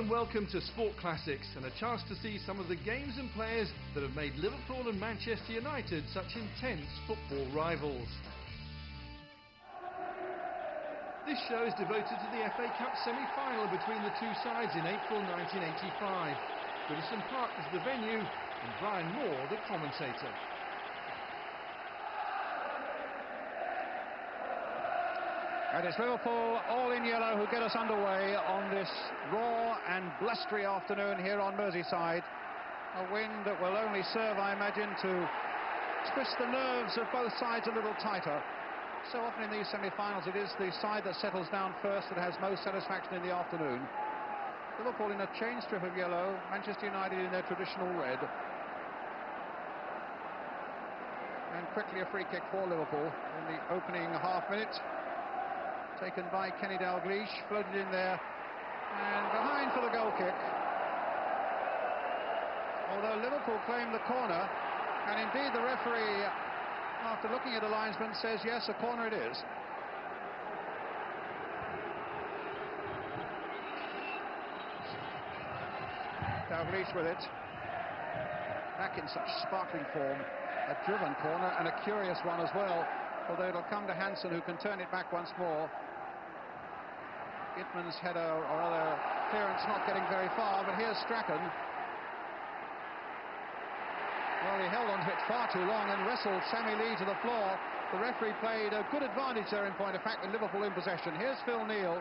and welcome to Sport Classics, and a chance to see some of the games and players that have made Liverpool and Manchester United such intense football rivals. This show is devoted to the FA Cup semi-final between the two sides in April 1985. Goodison Park is the venue and Brian Moore the commentator. And it's Liverpool, all in yellow, who get us underway on this raw and blustery afternoon here on Merseyside. A wind that will only serve, I imagine, to twist the nerves of both sides a little tighter. So often in these semi-finals, it is the side that settles down first that has most satisfaction in the afternoon. Liverpool in a chain strip of yellow, Manchester United in their traditional red. And quickly a free kick for Liverpool in the opening half minute. Taken by Kenny Dalglish, floated in there, and behind for the goal kick. Although Liverpool claimed the corner, and indeed the referee, after looking at the linesman, says yes, a corner it is. Dalglish with it, back in such sparkling form. A driven corner and a curious one as well, although it'll come to Hansen, who can turn it back once more. Gitman's header or other clearance not getting very far, but here's Strachan. Well, he held onto it far too long and wrestled Sammy Lee to the floor. The referee played a good advantage there in point of fact with Liverpool in possession. Here's Phil Neal.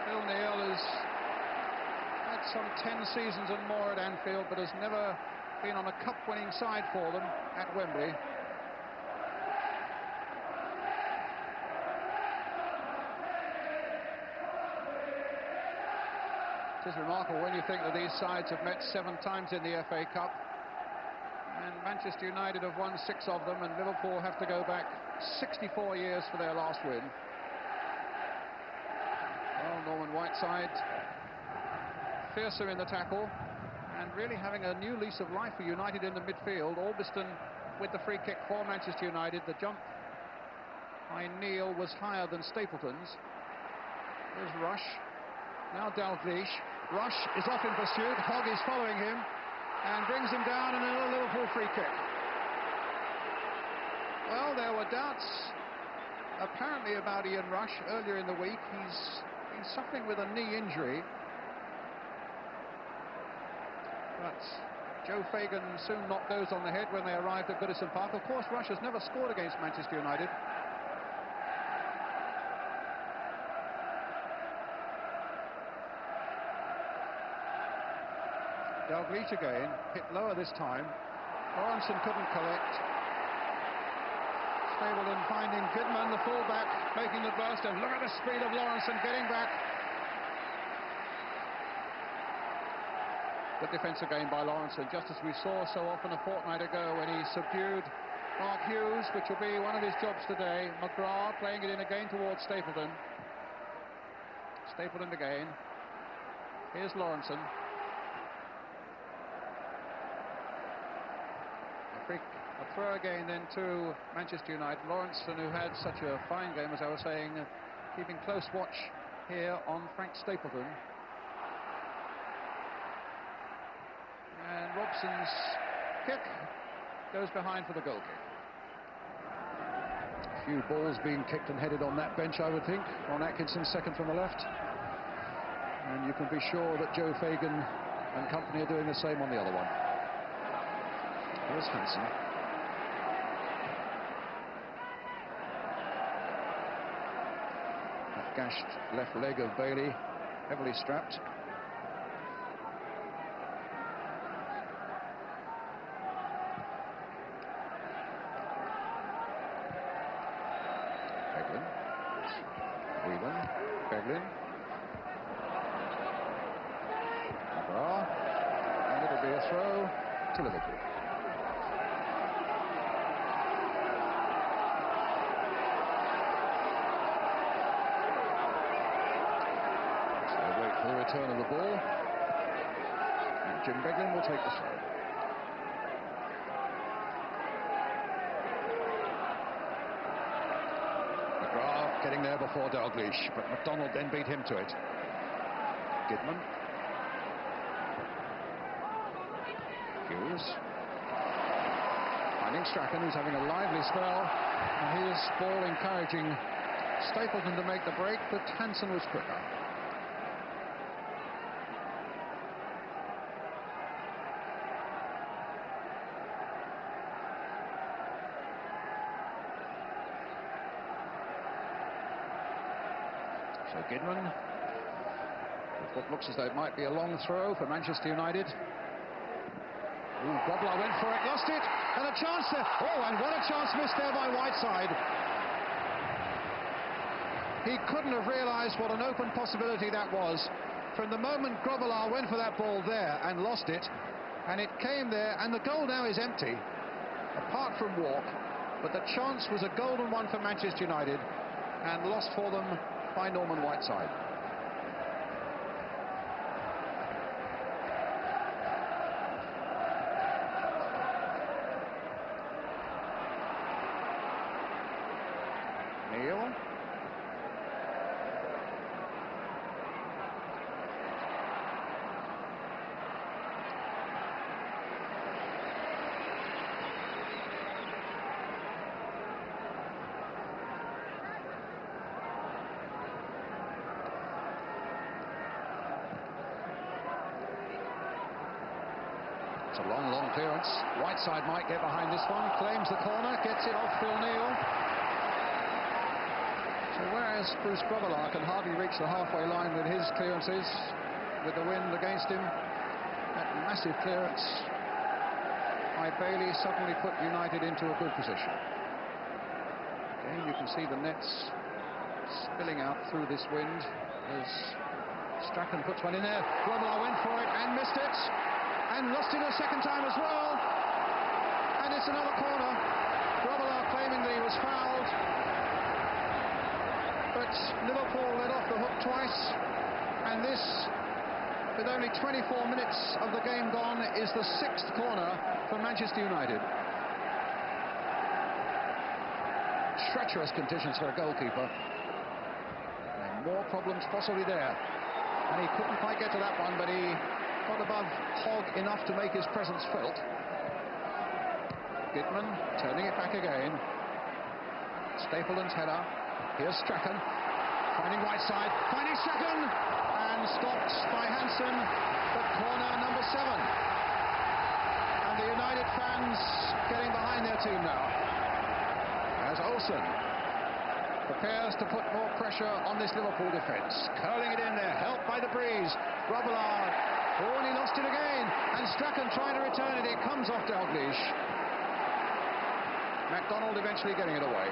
Phil Neal has had some 10 seasons and more at Anfield, but has never been on a cup-winning side for them at Wembley. It is remarkable when you think that these sides have met 7 times in the FA Cup, and Manchester United have won 6 of them, and Liverpool have to go back 64 years for their last win. Well, Norman Whiteside, fearsome in the tackle, and really having a new lease of life for United in the midfield. Albiston with the free kick for Manchester United. The jump by Neal was higher than Stapleton's. There's Rush. Now Dalglish. Rush is off in pursuit. Hogg is following him and brings him down, and another Liverpool free kick. Well, there were doubts apparently about Ian Rush earlier in the week. He's been suffering with a knee injury. But Joe Fagan soon knocked those on the head when they arrived at Goodison Park. Of course, Rush has never scored against Manchester United. Dalglish again, hit lower this time. Lawrenson couldn't collect. Stapleton finding Goodman, the fullback, making the burst, and look at the speed of Lawrenson getting back. Good defence again by Lawrenson, just as we saw so often a fortnight ago when he subdued Mark Hughes, which will be one of his jobs today. McGrath playing it in again towards Stapleton. Stapleton again. Here's Lawrenson. A throw again then to Manchester United. Lawrenson, who had such a fine game, as I was saying, keeping close watch here on Frank Stapleton. And Robson's kick goes behind for the goal kick. A few balls being kicked and headed on that bench, I would think. Ron Atkinson, second from the left. And you can be sure that Joe Fagan and company are doing the same on the other one. Here's Hansen. That gashed left leg of Bailey, heavily strapped. Beglin. Whelan. Beglin. McGrath. And it'll be a throw to Liverpool. The return of the ball, and Jim Beglin will take the throw. McGrath getting there before Dalglish, but McDonald then beat him to it. Gidman. Hughes. Finding Strachan, who's having a lively spell. And his ball encouraging Stapleton to make the break, but Hansen was quicker. So Gidman, with what looks as though it might be a long throw for Manchester United. Ooh, Grobbelaar went for it, lost it, and a chance there. Oh, and what a chance missed there by Whiteside. He couldn't have realised what an open possibility that was. From the moment Grobbelaar went for that ball there and lost it, and it came there, and the goal now is empty, apart from Walk, but the chance was a golden one for Manchester United, and lost for them by Norman Whiteside. Neil. It's a long, long clearance. Whiteside might get behind this one. Claims the corner, gets it off Phil Neal. So whereas Bruce Grobbelaar can hardly reach the halfway line with his clearances, with the wind against him, that massive clearance by Bailey suddenly put United into a good position. Again, you can see the nets spilling out through this wind as Strachan puts one in there. Grobbelaar went for it and missed it, and lost it a second time as well. And it's another corner. Grobbelaar claiming that he was fouled. But Liverpool let off the hook twice. And this, with only 24 minutes of the game gone, is the 6th corner for Manchester United. Treacherous conditions for a goalkeeper. And more problems possibly there. And he couldn't quite get to that one, but he got above Hogg enough to make his presence felt. Gidman turning it back again. Stapleton's header. Here's Strachan, finding Whiteside, finding Strachan, and stopped by Hansen, but corner number 7. And the United fans getting behind their team now. As Olsen prepares to put more pressure on this Liverpool defence. Curling it in there, helped by the breeze. Grobbelaar, oh, and he lost it again. And Strachan trying to return it, it comes off Dalglish. McDonald eventually getting it away.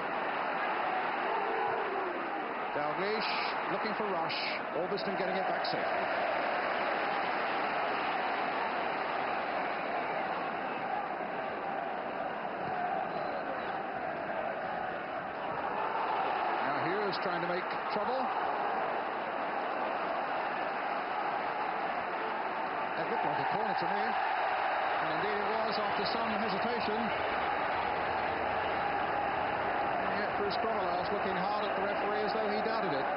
Dalglish looking for Rush. Orbiston getting it back safely. Now Hughes trying to make trouble. It looked like a corner to me. And indeed it was after some hesitation. Bruce Grobbelaar looking hard at the referee as though he doubted it.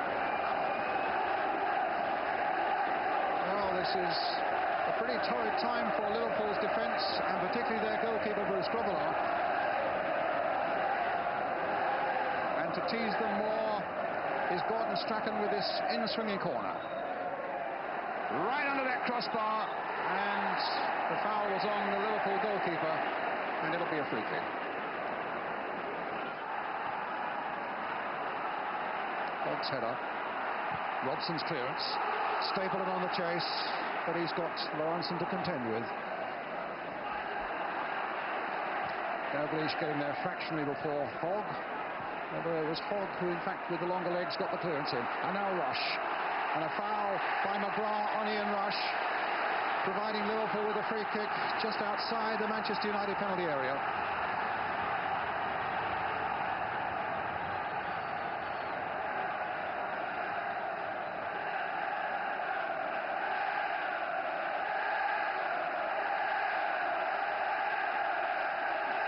Well, this is a pretty torrid time for Liverpool's defence, and particularly their goalkeeper Bruce Grobbelaar. And to tease them more is Gordon Strachan with this in-swinging corner. Right under that crossbar, and the foul was on the Liverpool goalkeeper, and it'll be a free kick. Hogg's header, Robson's clearance, Stapleton on the chase, but he's got Lawrenson to contend with. Dalglish getting there fractionally before Hogg, although it was Hogg who in fact with the longer legs got the clearance in. And now Rush, and a foul by McGrath on Ian Rush, providing Liverpool with a free kick just outside the Manchester United penalty area.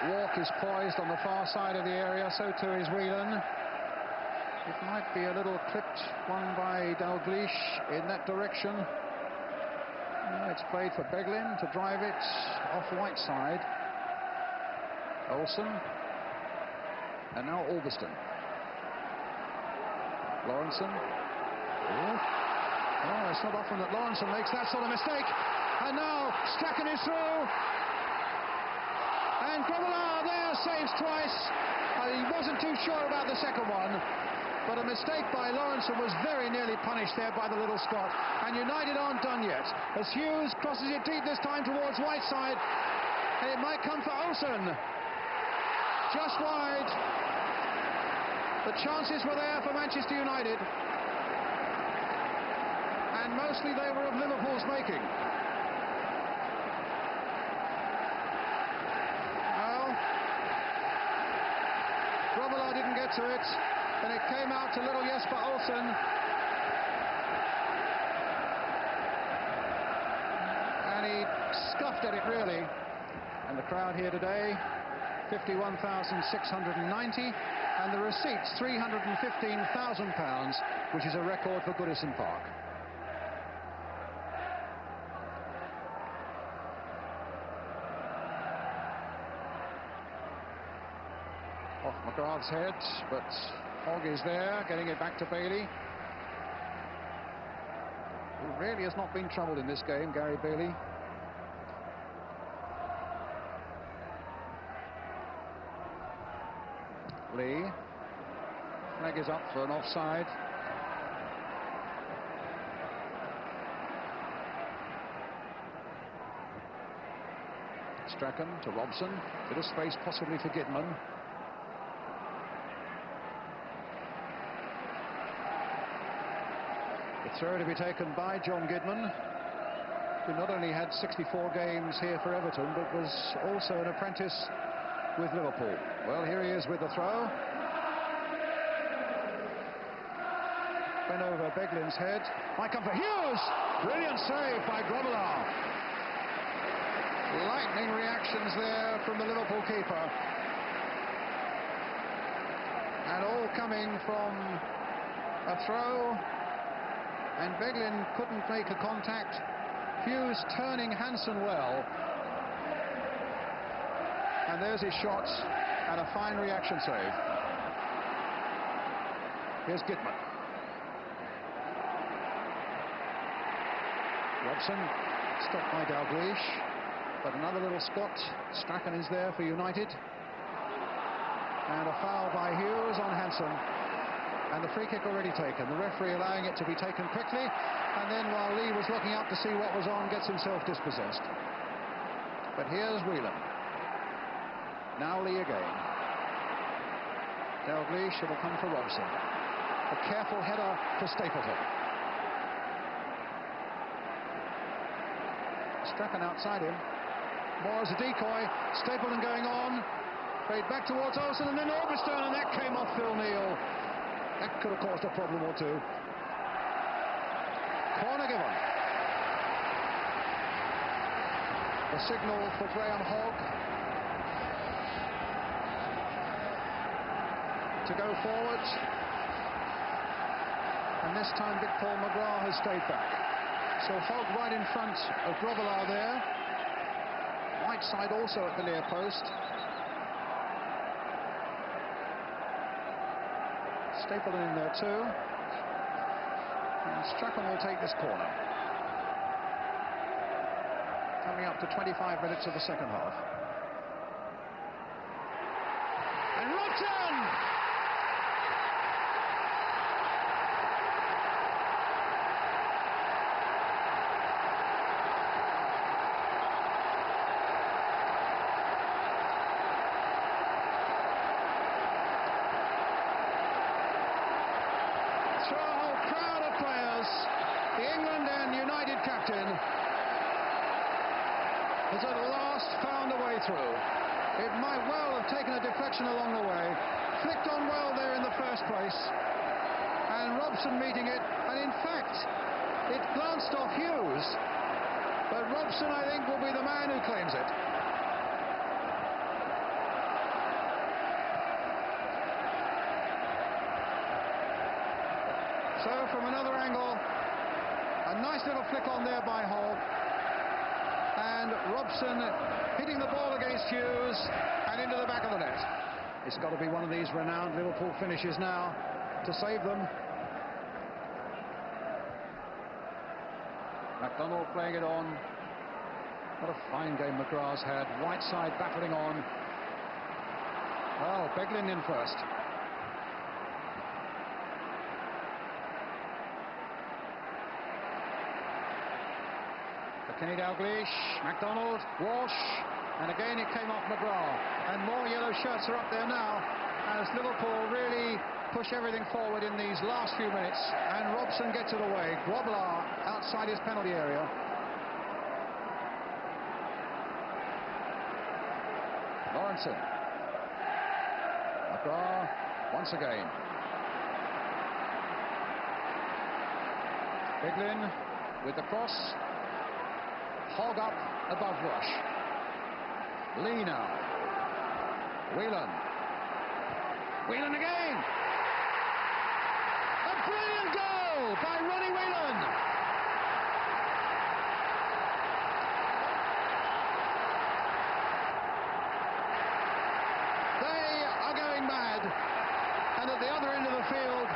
Walk is poised on the far side of the area, so too is Whelan. It might be a little clipped one by Dalglish in that direction. It's played for Beglin to drive it off Whiteside. Olsen. And now Albiston. Lawrenson. Oh, it's not often that Lawrenson makes that sort of mistake. And now Strachan is through. And Grobbelaar there saves twice. He wasn't too sure about the second one, but a mistake by Lawrenson was very nearly punished there by the little Scot. And United aren't done yet, as Hughes crosses it deep this time towards Whiteside, and it might come for Olsen. Just wide. The chances were there for Manchester United, and mostly they were of Liverpool's making. Grobbelaar didn't get to it, and it came out to little Jesper Olsen. And he scuffed at it, really. And the crowd here today, 51,690, and the receipts, £315,000, which is a record for Goodison Park. Off McGrath's head, but Hogg is there, getting it back to Bailey. Who really has not been troubled in this game, Gary Bailey. Lee. Flag is up for an offside. Strachan to Robson. Bit of space possibly for Gidman. The throw to be taken by John Gidman, who not only had 64 games here for Everton, but was also an apprentice with Liverpool. Well, here he is with the throw. Went over Beglin's head. Might come for Hughes. Brilliant save by Grobbelaar. Lightning reactions there from the Liverpool keeper. And all coming from a throw. And Beglin couldn't make a contact. Hughes turning Hansen well. And there's his shot, and a fine reaction save. Here's Gidman. Robson, stopped by Dalglish, but another little Scot. Strachan is there for United. And a foul by Hughes on Hansen. And the free kick already taken. The referee allowing it to be taken quickly, and then while Lee was looking up to see what was on, gets himself dispossessed. But here's Whelan. Now Lee again. Dalglish, it'll come for Robson. A careful header for Stapleton. Strachan outside him. More as a decoy. Stapleton going on. Played back towards Olsen, and then Albiston, and that came off Phil Neal. That could have caused a problem or two. Corner given. The signal for Graham Hogg to go forward. And this time Big Paul McGrath has stayed back. So Hogg right in front of Grobbelaar there. Whiteside also at the near post. Stapleton in there too. And Strachan will take this corner. Coming up to 25 minutes of the second half. And Robson! Through a whole crowd of players, the England and United captain has at last found a way through. It might well have taken a deflection along the way, flicked on well there in the first place, and Robson meeting it, and in fact it glanced off Hughes, but Robson I think will be the man who claims it. So from another angle, a nice little flick on there by Hogg, and Robson hitting the ball against Hughes and into the back of the net. It's got to be one of these renowned Liverpool finishes now to save them. McDonald playing it on. What a fine game McGrath's had. Whiteside battling on. Oh, Beglin in first. Kenny Dalglish, McDonald, Walsh, and again it came off McGrath. And more yellow shirts are up there now as Liverpool really push everything forward in these last few minutes. And Robson gets it away. Grobbelaar outside his penalty area. Lawrenson. McGrath once again. Beglin with the cross. Hogg up above Rush. Lee now. Whelan. Whelan again. A brilliant goal by Ronnie Whelan. They are going mad. And at the other end of the field,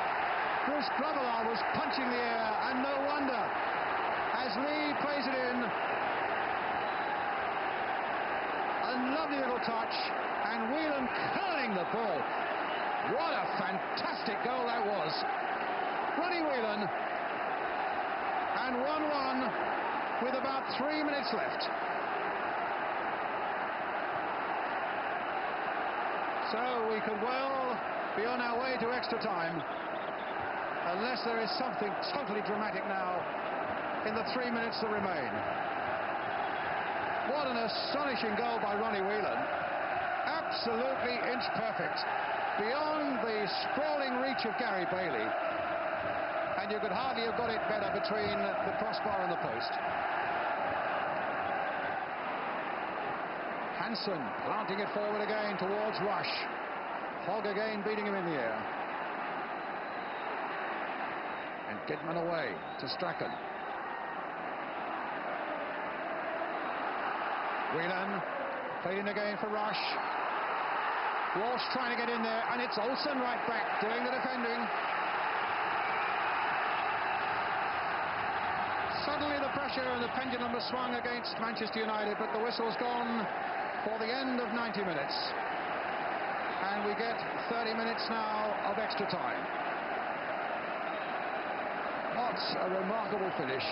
Bruce Grobbelaar was punching the air, and no wonder, as Lee plays it in. A lovely little touch, and Whelan curling the ball. What a fantastic goal that was. Ronnie Whelan, and 1-1 with about 3 minutes left. So we could well be on our way to extra time, unless there is something totally dramatic now in the 3 minutes that remain. What an astonishing goal by Ronnie Whelan. Absolutely inch perfect. Beyond the sprawling reach of Gary Bailey. And you could hardly have got it better between the crossbar and the post. Hansen planting it forward again towards Rush. Hogg again beating him in the air. And Kidman away to Strachan. Whelan played in again for Rush. Walsh trying to get in there, and it's Olsen right back doing the defending. Suddenly the pressure and the pendulum has swung against Manchester United, but the whistle's gone for the end of 90 minutes. And we get 30 minutes now of extra time. What a remarkable finish,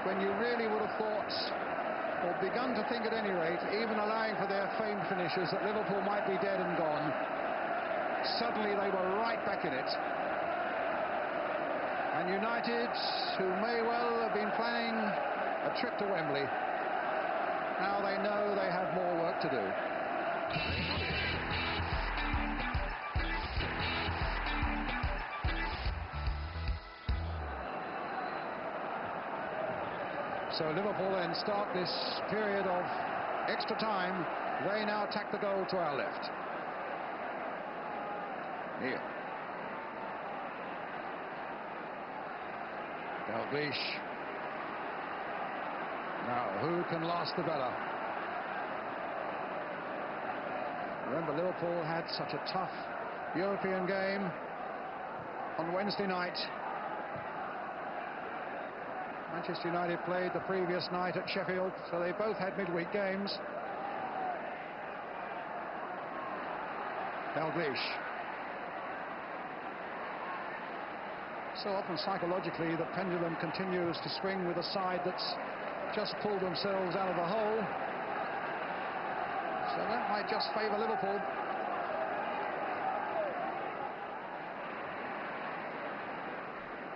when you really would have thought, or begun to think at any rate, even allowing for their famed finishes, that Liverpool might be dead and gone. Suddenly they were right back in it. And United, who may well have been planning a trip to Wembley, now they know they have more work to do. So Liverpool then start this period of extra time. They now attack the goal to our left. Neil. Dalglish. Now, who can last the better? Remember, Liverpool had such a tough European game on Wednesday night. Manchester United played the previous night at Sheffield, so they both had midweek games. Dalglish. So often psychologically the pendulum continues to swing with a side that's just pulled themselves out of the hole. So that might just favour Liverpool.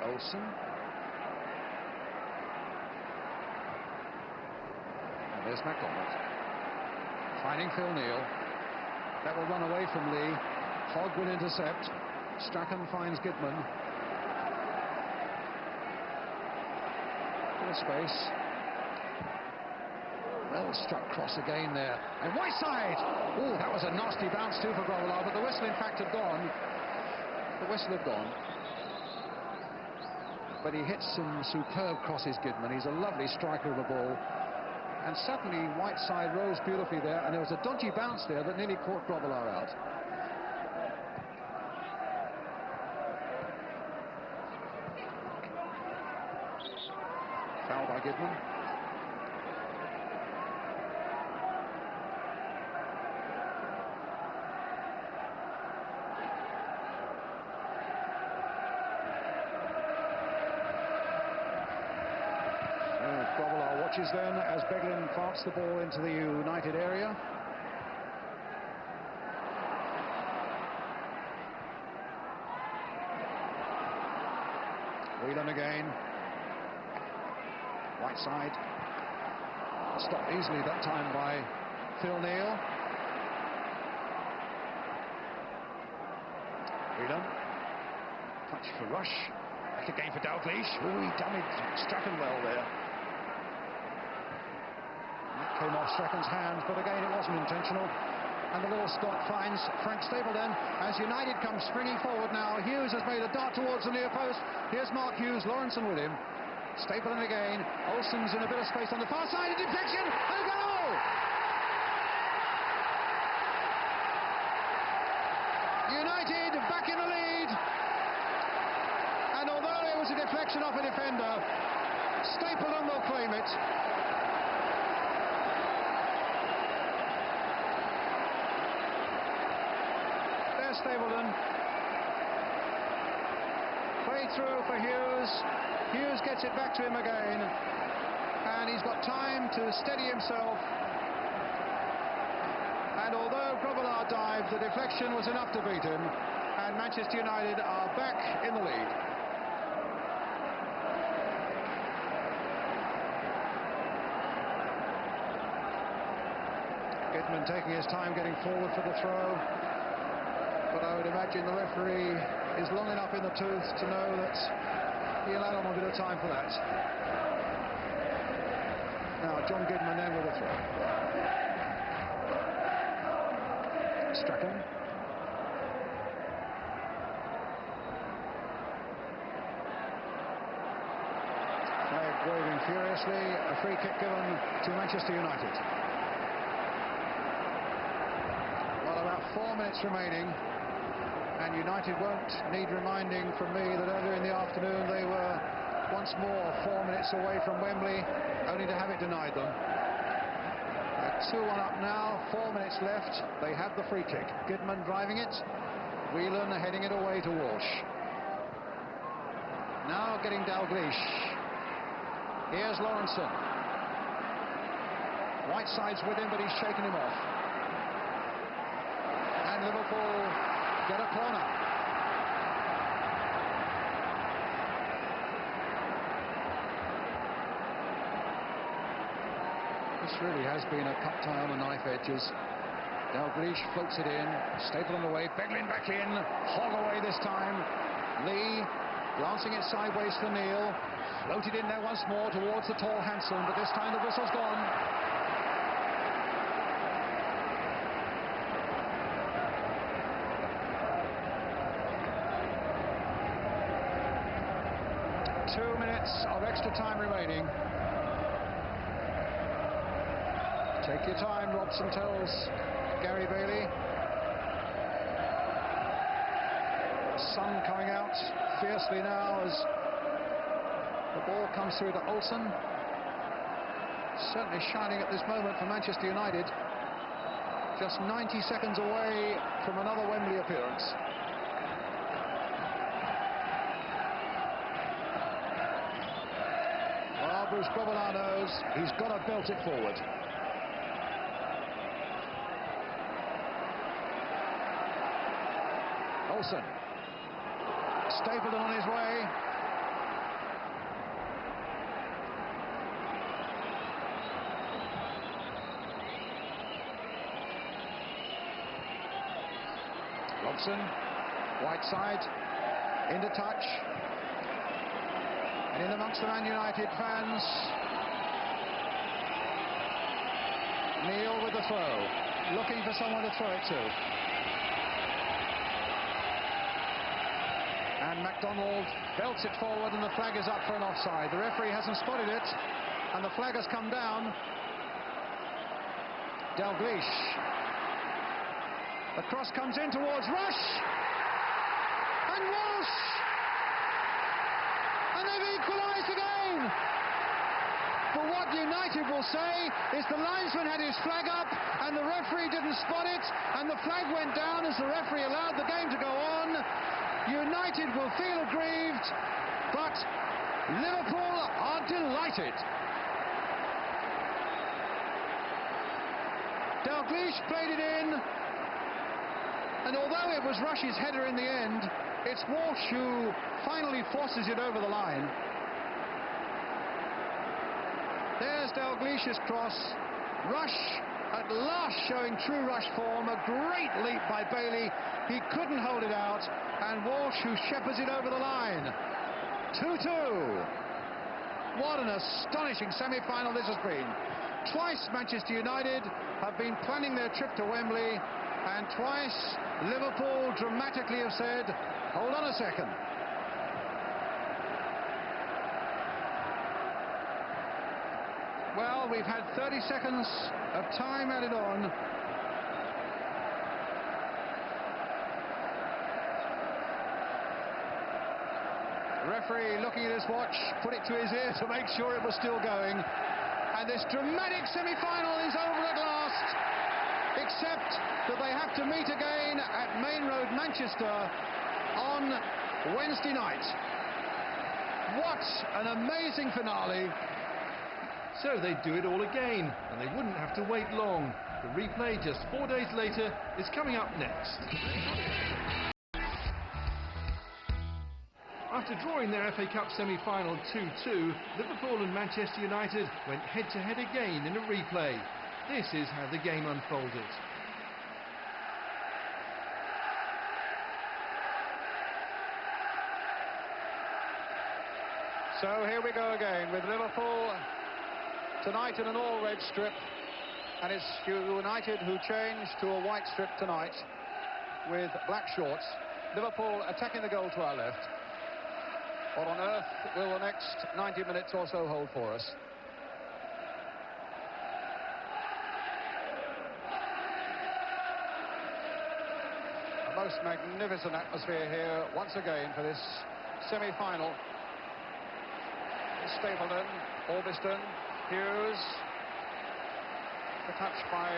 Olsen. And there's McDonald. Finding Phil Neal. That will run away from Lee. Hogg will intercept. Strachan finds Gidman. Bit of space. Well struck cross again there. And Whiteside! Oh, that was a nasty bounce too for Grobbelaar, but the whistle in fact had gone. The whistle had gone. but he hits some superb crosses, Gidman. He's a lovely striker of the ball. And suddenly Whiteside rose beautifully there, and there was a dodgy bounce there that nearly caught Grobbelaar out. Foul by Gidman. Grobbelaar watches then as Beglin plants the ball into the United area. Whelan again. Whiteside. Stopped easily that time by Phil Neal. Whelan. Touch for Rush. Back again for Dalglish. Oh, he damaged Strachan well there. That came off Strachan's hands, but again it wasn't intentional. And the little Scot finds Frank Stapleton as United come springing forward now. Hughes has made a dart towards the near post. Here's Mark Hughes, Lawrenson with him. Stapleton again. Olsen's in a bit of space on the far side. A deflection and a goal! United back in the lead. And although it was a deflection off a defender, Stapleton will claim it. Stapleton. Play through for Hughes. Hughes gets it back to him again. And he's got time to steady himself. And although Grobbelaar dived, the deflection was enough to beat him. And Manchester United are back in the lead. Gidman taking his time getting forward for the throw. But I would imagine the referee is long enough in the tooth to know that he allowed him a bit of time for that. Now John Gidman then with a throw. Strachan. Flag waving furiously. A free kick given to Manchester United. Well, about 4 minutes remaining. And United won't need reminding from me that earlier in the afternoon they were once more 4 minutes away from Wembley, only to have it denied them. They're 2-1 up now, 4 minutes left. They have the free kick. Gidman driving it. Whelan heading it away to Walsh. Now getting Dalglish. Here's Lawrenson. Whiteside's with him, but he's shaken him off. And Liverpool get a corner. This really has been a cut tie on the knife edges. Dalglish floats it in. Stapleton away. Beglin back in. Hog away this time. Lee glancing it sideways for Neal. Floated in there once more towards the tall Hanson, but this time the whistle's gone. Of extra time remaining. Take your time, Robson tells Gary Bailey. The sun coming out fiercely now as the ball comes through to Olsen. Certainly shining at this moment for Manchester United. Just 90 seconds away from another Wembley appearance. Bruce Grobbelaar knows he's got to belt it forward. Olsen. Stapleton on his way. Robson. Whiteside. Into touch. And in amongst the Man United fans, Neal with the throw, looking for someone to throw it to. And MacDonald belts it forward, and the flag is up for an offside. The referee hasn't spotted it, and the flag has come down. Dalglish. The cross comes in towards Rush. And Walsh. And they've equalised again. But what United will say is the linesman had his flag up and the referee didn't spot it, and the flag went down as the referee allowed the game to go on. United will feel aggrieved, but Liverpool are delighted. Dalglish played it in, and although it was Rush's header in the end, it's Walsh who finally forces it over the line. There's Dalglish's cross. Rush at last showing true Rush form. A great leap by Bailey. He couldn't hold it out, and Walsh who shepherds it over the line. 2-2. What an astonishing semi-final this has been. Twice Manchester United have been planning their trip to Wembley, and twice Liverpool dramatically have said, hold on a second. Well, we've had 30 seconds of time added on. The referee, looking at his watch, put it to his ear to make sure it was still going. And this dramatic semi-final is over at last, except that they have to meet again at Main Road, Manchester on Wednesday night. What an amazing finale. So they'd do it all again, and they wouldn't have to wait long. The replay just 4 days later is coming up next. After drawing their FA Cup semi-final 2-2, Liverpool and Manchester United went head-to-head again in a replay. This is how the game unfolded. So here we go again with Liverpool tonight in an all-red strip, and it's United who changed to a white strip tonight with black shorts. Liverpool attacking the goal to our left. What on earth will the next 90 minutes or so hold for us? A most magnificent atmosphere here once again for this semi-final. Stapleton, Orbiston, Hughes, the touch by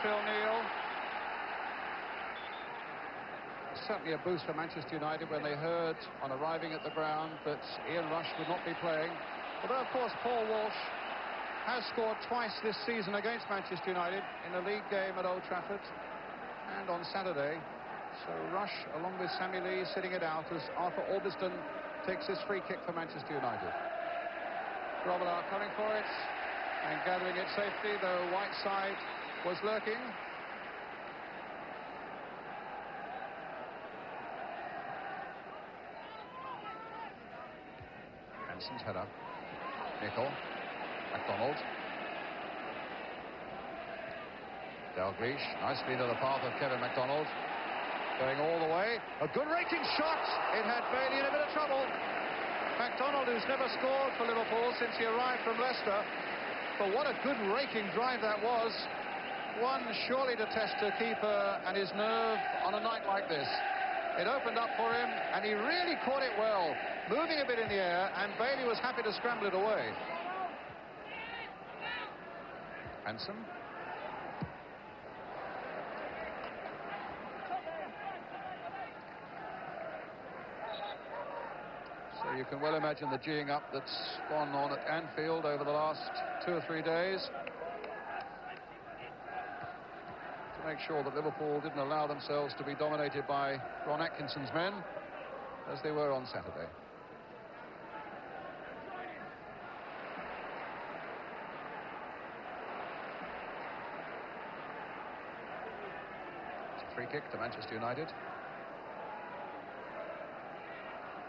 Phil Neal. Certainly a boost for Manchester United when they heard on arriving at the ground that Ian Rush would not be playing. Although, of course, Paul Walsh has scored twice this season against Manchester United in a league game at Old Trafford and on Saturday. So Rush, along with Sammy Lee, sitting it out as Arthur Orbiston takes his free kick for Manchester United. Grobbelaar coming for it and gathering it safely, though Whiteside was lurking. Henson's header. Nicol. MacDonald. Dalglish, nicely into the path of Kevin MacDonald. Going all the way. A good raking shot. It had Bailey in a bit of trouble. MacDonald, who's never scored for Liverpool since he arrived from Leicester. But what a good raking drive that was. One surely to test a keeper and his nerve on a night like this. It opened up for him, and he really caught it well, moving a bit in the air, and Bailey was happy to scramble it away. Hanson. So you can well imagine the geeing up that's gone on at Anfield over the last 2 or 3 days to make sure that Liverpool didn't allow themselves to be dominated by Ron Atkinson's men, as they were on Saturday. It's a free kick to Manchester United.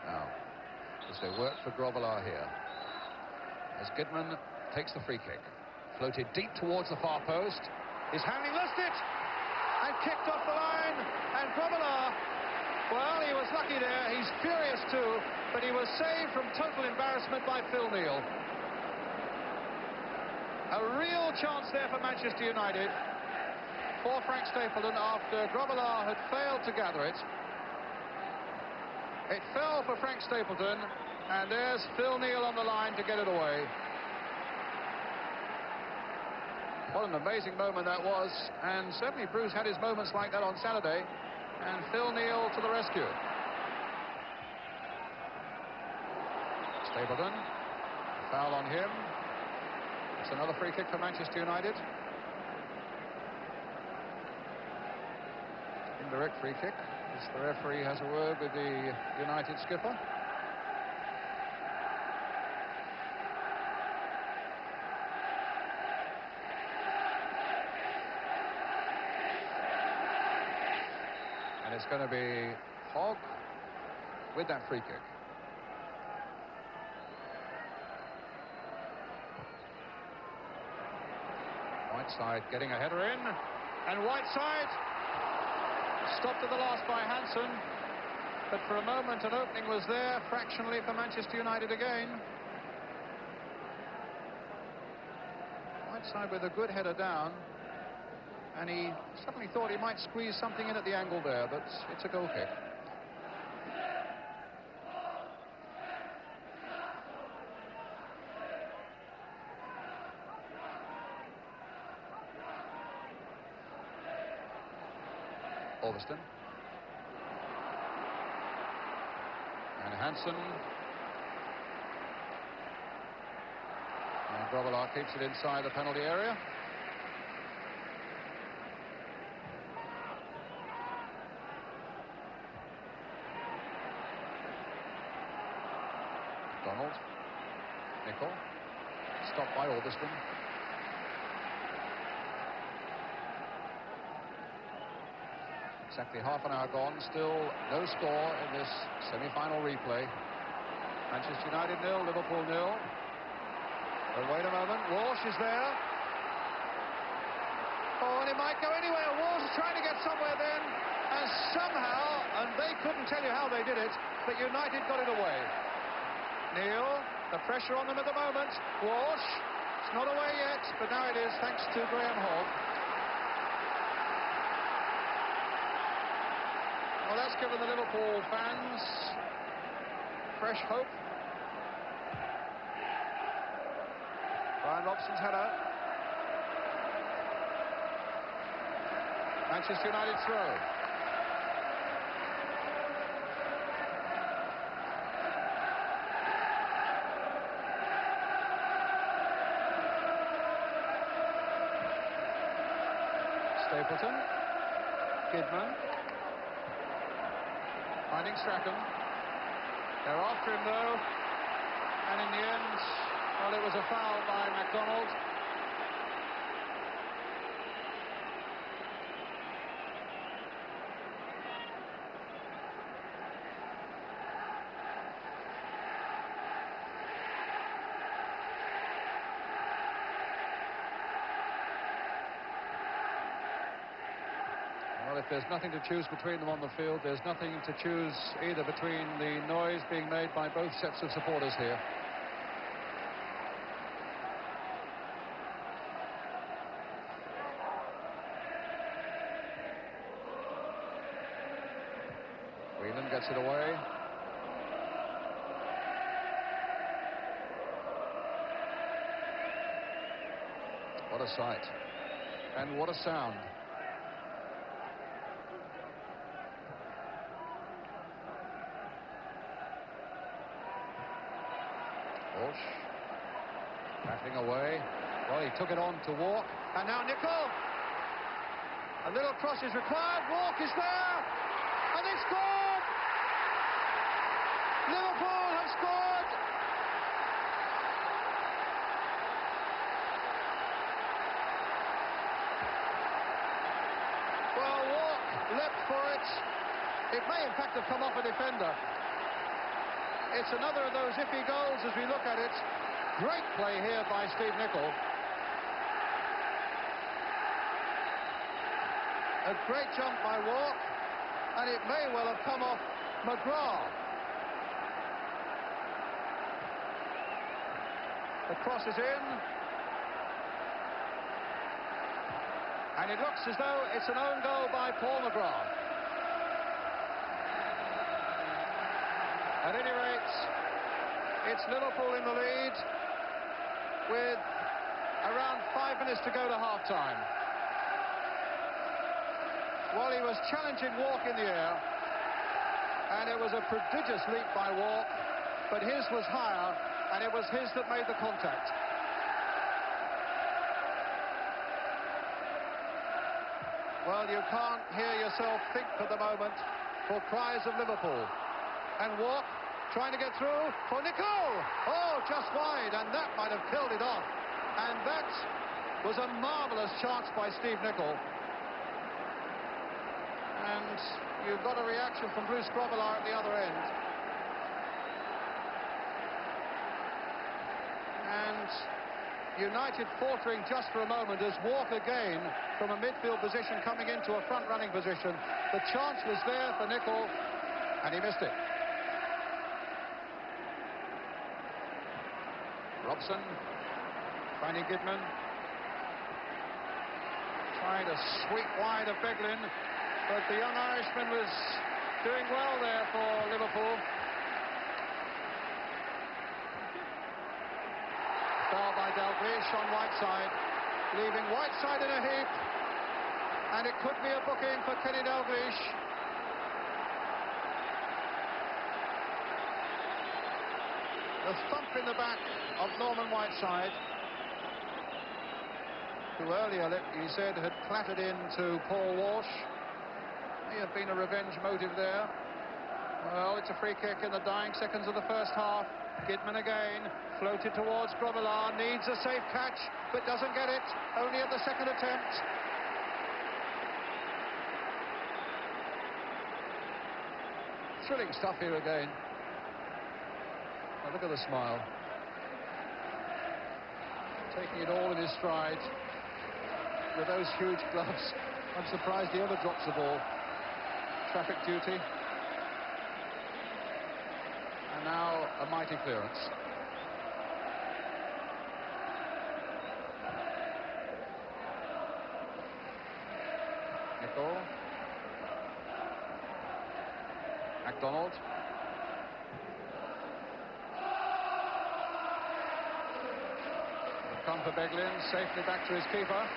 Now, as they work for Grobbelaar here, as Goodman takes the free kick, floated deep towards the far post. His handling lost it and kicked off the line, and Grobbelaar Well, he was lucky there. He's furious too, but he was saved from total embarrassment by Phil Neal. A real chance there for Manchester United, for Frank Stapleton, after Grobbelaar had failed to gather it. It fell for Frank Stapleton, and there's Phil Neal on the line to get it away. What an amazing moment that was, and certainly Bruce had his moments like that on Saturday, and Phil Neal to the rescue. Stapleton, a foul on him. It's another free kick for Manchester United. Indirect free kick, as the referee has a word with the United skipper. And it's going to be Hogg with that free kick. Whiteside getting a header in, and Whiteside stopped at the last by Hansen, but for a moment an opening was there fractionally for Manchester United again. Whiteside with a good header down, and he suddenly thought he might squeeze something in at the angle there, but it's a goal kick. Alveston. And Hansen. And Grobbelaar keeps it inside the penalty area. Donald. Nicol. Stopped by Alveston. Exactly half an hour gone, still no score in this semi-final replay. Manchester United 0, Liverpool 0. But wait a moment, Walsh is there. Oh, and it might go anywhere. Walsh is trying to get somewhere then, and somehow, and they couldn't tell you how they did it, but United got it away. Neal, the pressure on them at the moment. Walsh, it's not away yet, but now it is, thanks to Graham Hogg. Well, that's given the Liverpool fans fresh hope. Brian Robson's header. Manchester United throw. Stapleton. Kidman. Finding Strachan. They're after him though, and in the end, well, it was a foul by MacDonald. Well, if there's nothing to choose between them on the field, there's nothing to choose either between the noise being made by both sets of supporters here. Whelan gets it away. What a sight. And what a sound. Walsh battling away. Well, he took it on to Walk, and now Nicol. A little cross is required. Walk is there, and they scored. Liverpool have scored. Well, Walk leapt for it. It may in fact have come off a defender. It's another of those iffy goals as we look at it. Great play here by Steve Nicol. A great jump by Walk. and it may well have come off McGrath. The cross is in, and it looks as though it's an own goal by Paul McGrath. At any rate, it's Liverpool in the lead with around 5 minutes to go to half-time. Well, he was challenging Walk in the air, and it was a prodigious leap by Walk, but his was higher, and it was his that made the contact. Well, you can't hear yourself think for the moment for cries of Liverpool. And Walk trying to get through for Nicol. Oh, just wide, and that might have killed it off. And that was a marvellous chance by Steve Nicol. And you've got a reaction from Bruce Grobbelaar at the other end. And United faltering just for a moment as Walk again from a midfield position coming into a front-running position. The chance was there for Nicol, and he missed it. Robson finding Gidman, trying to sweep wide of Beglin, but the young Irishman was doing well there for Liverpool. Foul by Dalglish on Whiteside, leaving Whiteside in a heap, and it could be a booking for Kenny Dalglish. The thump in the back of Norman Whiteside, who earlier, he said, had clattered into Paul Walsh. May have been a revenge motive there. Well, it's a free kick in the dying seconds of the first half. Gidman again, floated towards Grobbelaar, needs a safe catch, but doesn't get it, only at the second attempt. Thrilling stuff here again. Now look at the smile. Taking it all in his stride with those huge gloves. I'm surprised he ever drops the ball. Traffic duty. And now a mighty clearance. Nicol. MacDonald. Come for Beglin, safely back to his keeper.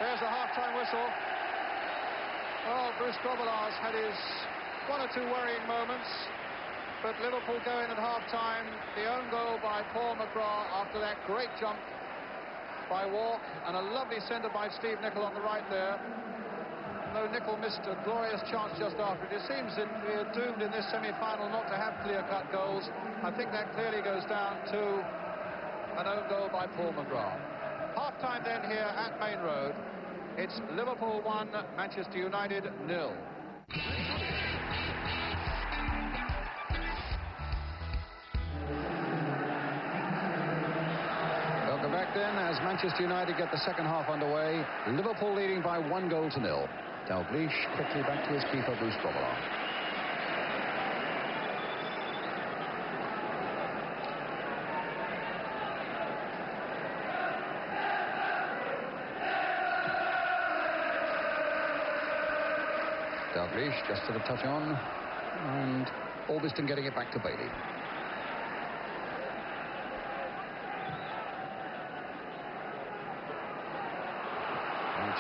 There's the half-time whistle. Well, Bruce Grobbelaar's had his one or two worrying moments, but Liverpool going at half-time. The own goal by Paul McGrath after that great jump by Walk, and a lovely centre by Steve Nicol on the right there. Though Nicol missed a glorious chance just after it. It seems that we're doomed in this semi-final not to have clear-cut goals. I think that clearly goes down to an own goal by Paul McGrath. Half-time then here at Main Road. It's Liverpool 1, Manchester United 0. Back then, as Manchester United get the second half underway, Liverpool leading by 1-0. Dalglish quickly back to his keeper, Bruce Grobbelaar. Dalglish just to the touch on, and Albiston getting it back to Bailey.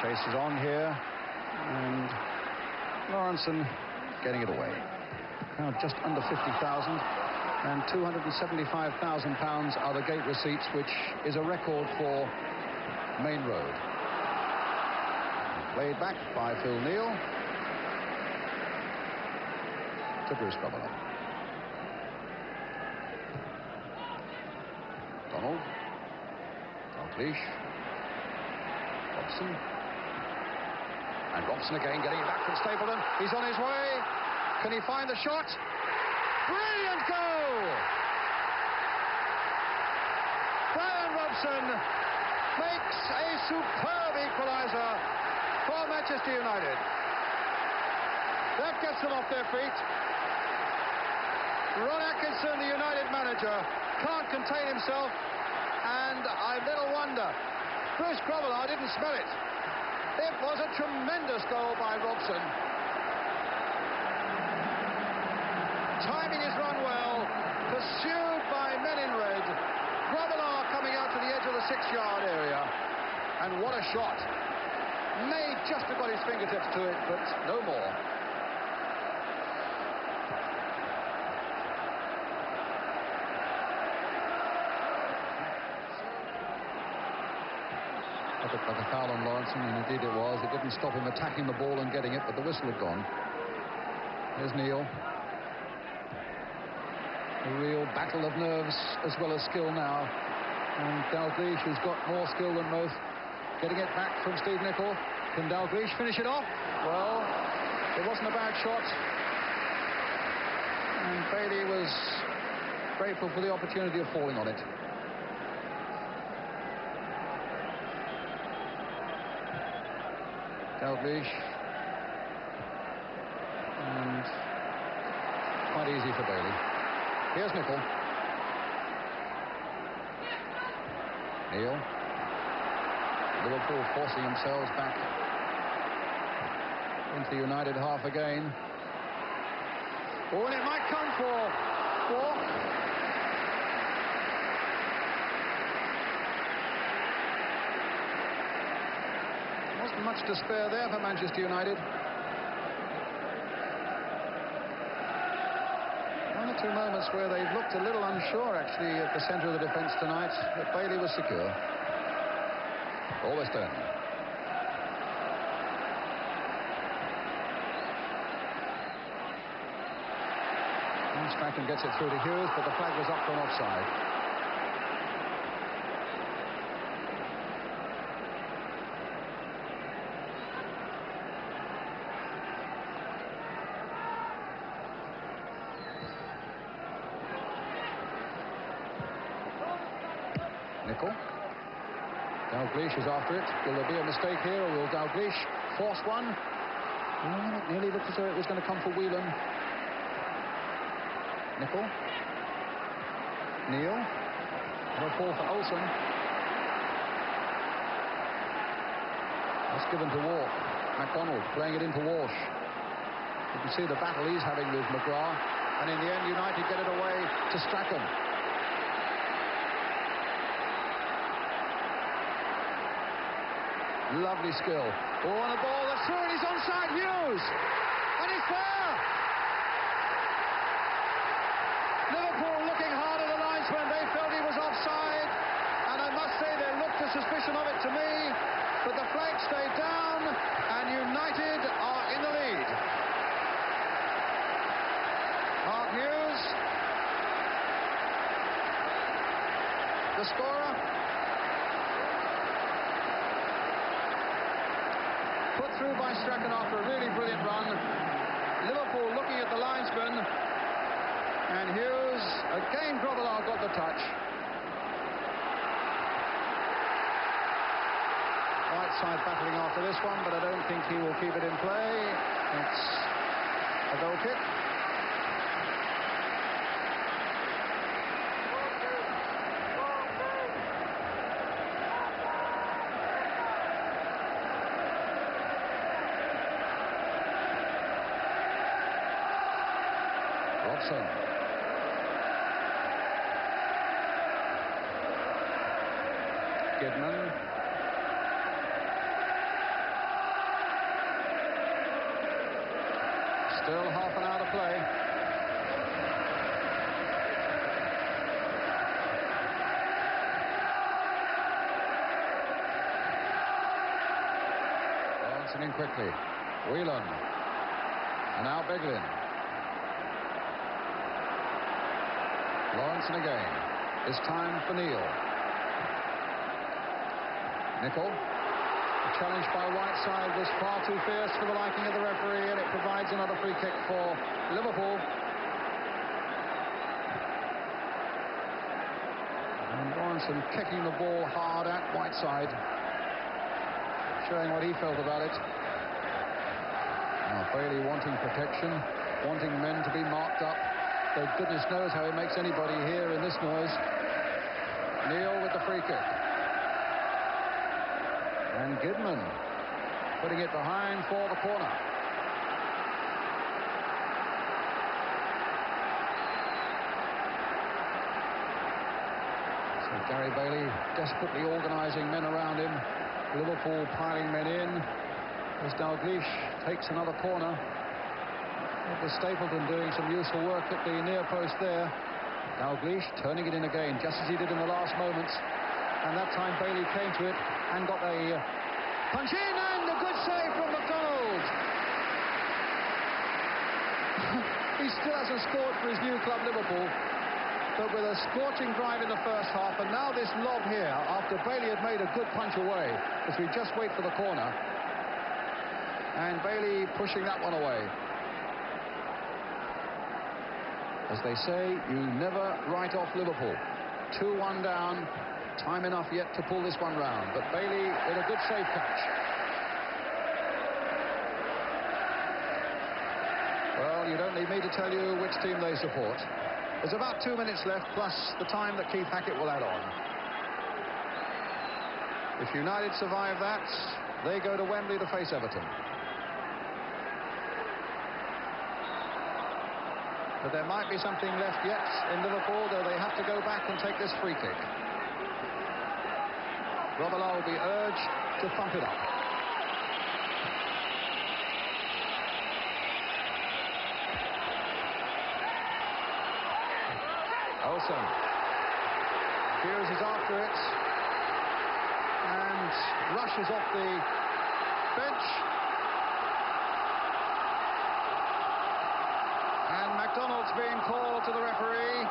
Chase is on here, and Lawrenson getting it away. Now just under 50,000, and £275,000 are the gate receipts, which is a record for Main Road. Played back by Phil Neal to Bruce Grobbelaar. Donald, Dalglish, Robson. And Robson again getting it back from Stapleton. He's on his way. Can he find the shot? Brilliant goal! Brian Robson makes a superb equaliser for Manchester United. That gets them off their feet. Ron Atkinson, the United manager, can't contain himself, and I little wonder Bruce Grobbelaar didn't smell it. It was a tremendous goal by Robson. Timing his run well, pursued by men in red. Grobbelaar coming out to the edge of the 6-yard area, and what a shot. Made just about his fingertips to it, but no more. That looked like a foul on Lawrenson, and indeed it was. It didn't stop him attacking the ball and getting it, but the whistle had gone. Here's Neil. A real battle of nerves as well as skill now. And Dalglish, who's got more skill than most, getting it back from Steve Nicol. Can Dalglish finish it off? Well, it wasn't a bad shot. And Bailey was grateful for the opportunity of falling on it. Dalglish. And quite easy for Bailey. Here's Nicol. Neil. Liverpool forcing themselves back into the United half again. Oh, and it might come for Walk. Wasn't much to spare there for Manchester United. One or two moments where they've looked a little unsure, actually, at the centre of the defence tonight, but Bailey was secure. Almost done. Strachan gets it through to Hughes, but the flag was up for an offside. Nicol. Dalglish is after it. Will there be a mistake here, or will Dalglish force one? It nearly looked as though it was going to come for Whelan. Nicol. Neil. And a fall for Olsen. That's given to Walk. MacDonald playing it into Walsh. You can see the battle he's having with McGrath. And in the end, United get it away to Strachan. Lovely skill. Oh, and a ball that's through, and he's onside, Hughes. And it's there. Liverpool looking hard at the linesman. They felt he was offside. And I must say they looked a suspicion of it to me. But the flag stayed down, and United are in the lead. Mark Hughes, the scorer. Put through by Strachan after a really brilliant run. Liverpool looking at the linesman. And Hughes, again Grobbelaar got the touch. Right side battling after this one, but I don't think he will keep it in play. It's a goal kick. Robson. Kidman. Still half an hour to play. Bouncing in quickly. Whelan. And now Beglin. Lawrenson again. This time for Neil. Nicol. The challenge by Whiteside was far too fierce for the liking of the referee, and it provides another free kick for Liverpool. Sorensen kicking the ball hard at Whiteside, showing what he felt about it. Now Bailey wanting protection, wanting men to be marked up. Though goodness knows how he makes anybody hear in this noise. Neal with the free kick. And Gidman putting it behind for the corner. So Gary Bailey desperately organising men around him. Liverpool piling men in. As Dalglish takes another corner. It was Stapleton doing some useful work at the near post there. Dalglish turning it in again, just as he did in the last moments. And that time Bailey came to it and got a punch in, and a good save from McDonald. He still hasn't scored for his new club, Liverpool. But with a scorching drive in the first half, and now this lob here, after Bailey had made a good punch away, as we just wait for the corner. And Bailey pushing that one away. As they say, you never write off Liverpool. 2-1 down, time enough yet to pull this one round. But Bailey with a good save catch. Well, you don't need me to tell you which team they support. There's about 2 minutes left, plus the time that Keith Hackett will add on. If United survive that, they go to Wembley to face Everton. But there might be something left yet in Liverpool, though they have to go back and take this free kick. Robillard will be urged to thump it up. Olsen. Hughes is after it. And rushes off the bench. And McDonald's being called to the referee.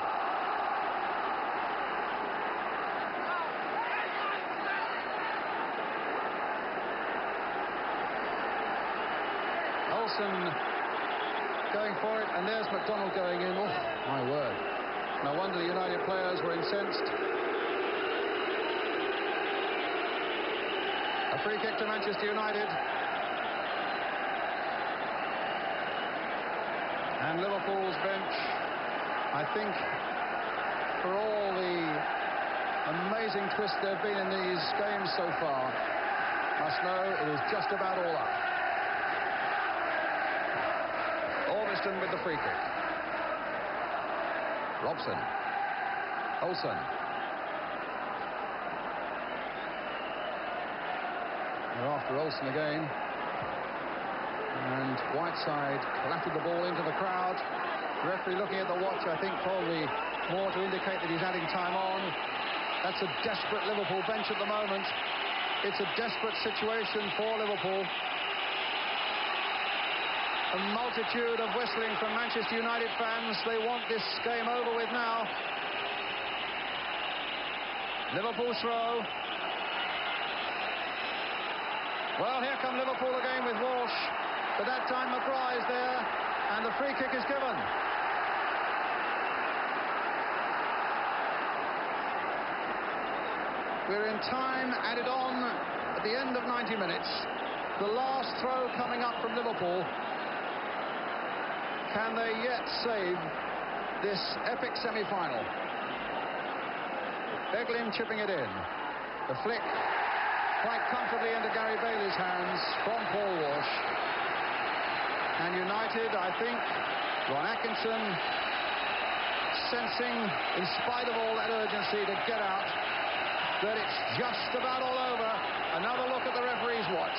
Olsen going for it, and there's McDonald going in. Oh, my word. No wonder the United players were incensed. A free kick to Manchester United. And Liverpool's bench, I think, for all the amazing twists there have been in these games so far, must know it is just about all up. Ormiston with the free kick. Robson. Olsen. They're after Olsen again. And Whiteside clattered the ball into the crowd. The referee looking at the watch, I think probably more to indicate that he's adding time on. That's a desperate Liverpool bench at the moment. It's a desperate situation for Liverpool. A multitude of whistling from Manchester United fans. They want this game over with now. Liverpool throw. Well, here come Liverpool again with Walsh. But that time McGrath is there, and the free kick is given. We're in time added on at the end of 90 minutes. The last throw coming up from Liverpool. Can they yet save this epic semi-final? Beglin chipping it in. The flick quite comfortably into Gary Bailey's hands from Paul Walsh. And United, I think, Ron Atkinson sensing, in spite of all that urgency to get out, that it's just about all over. Another look at the referee's watch.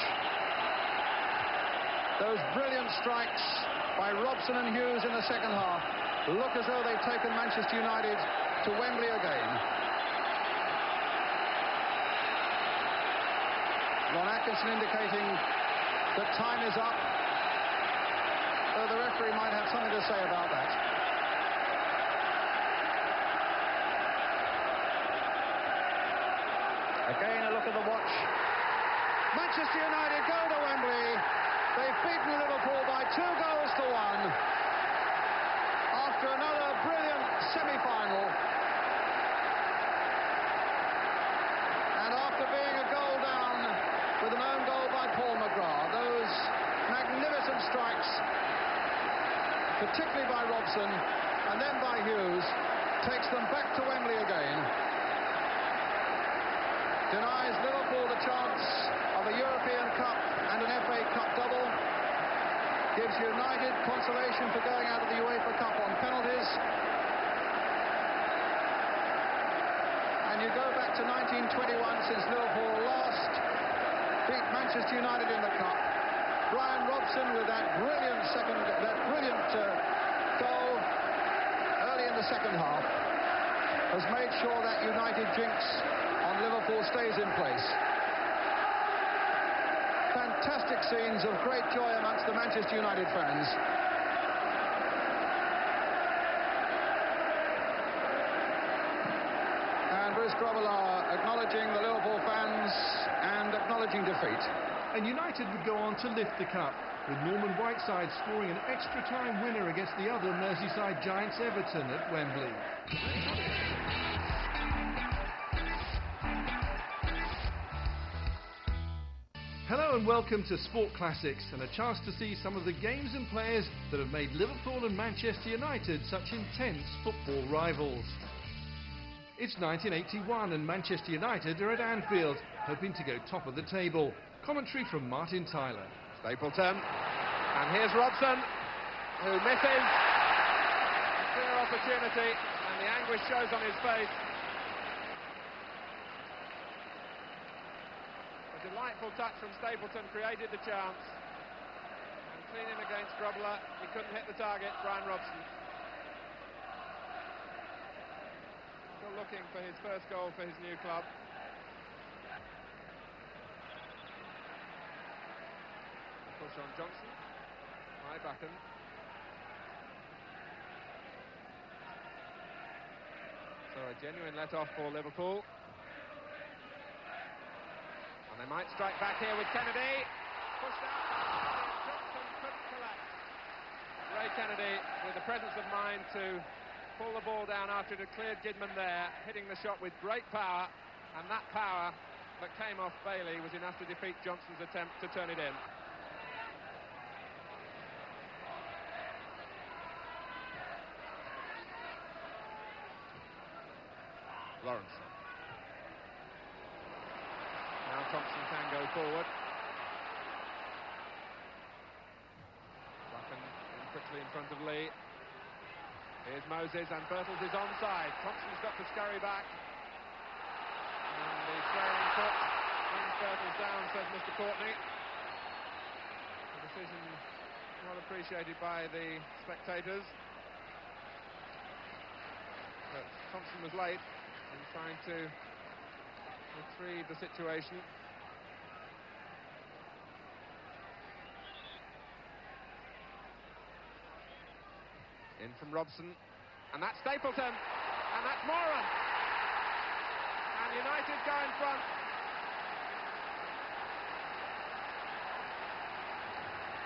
Those brilliant strikes by Robson and Hughes in the second half look as though they've taken Manchester United to Wembley again. Ron Atkinson indicating that time is up. Though the referee might have something to say about that. Again, a look at the watch. Manchester United go to Wembley. They've beaten Liverpool by 2-1 after another brilliant semi-final. with an own goal by Paul McGrath. Those magnificent strikes, particularly by Robson and then by Hughes, takes them back to Wembley again. Denies Liverpool the chance of a European Cup and an FA Cup double. Gives United consolation for going out of the UEFA Cup on penalties. And you go back to 1921, since Liverpool last beat Manchester United in the Cup. Brian Robson with that brilliant goal early in the second half has made sure that United jinx on Liverpool stays in place. Fantastic scenes of great joy amongst the Manchester United fans. And Bruce Grobbelaar acknowledging the Liverpool fans and acknowledging defeat. And United would go on to lift the cup, with Norman Whiteside scoring an extra-time winner against the other Merseyside giants Everton at Wembley. Hello and welcome to Sport Classics, and a chance to see some of the games and players that have made Liverpool and Manchester United such intense football rivals. It's 1981 and Manchester United are at Anfield, hoping to go top of the table. Commentary from Martin Tyler. Stapleton, and here's Robson, who misses a clear opportunity, and the anguish shows on his face. A delightful touch from Stapleton created the chance, and cleaning against Grobbelaar, he couldn't hit the target. Brian Robson still looking for his first goal for his new club. Push on Johnson, high Backen. So a genuine let-off for Liverpool. And they might strike back here with Kennedy. Pushed out, Johnson couldn't collect. Ray Kennedy with the presence of mind to pull the ball down after it had cleared Gidman there, hitting the shot with great power, and that power that came off Bailey was enough to defeat Johnson's attempt to turn it in. Lawrence. Now Thompson can go forward. Backen in quickly in front of Lee. Here's Moses, and Birtles is onside. Thompson's got to scurry back. And the swearing foot brings Birtles down, says Mr. Courtney. The decision not appreciated by the spectators. But Thompson was late in trying to retrieve the situation. In from Robson, and that's Stapleton, and that's Moran, and United go in front.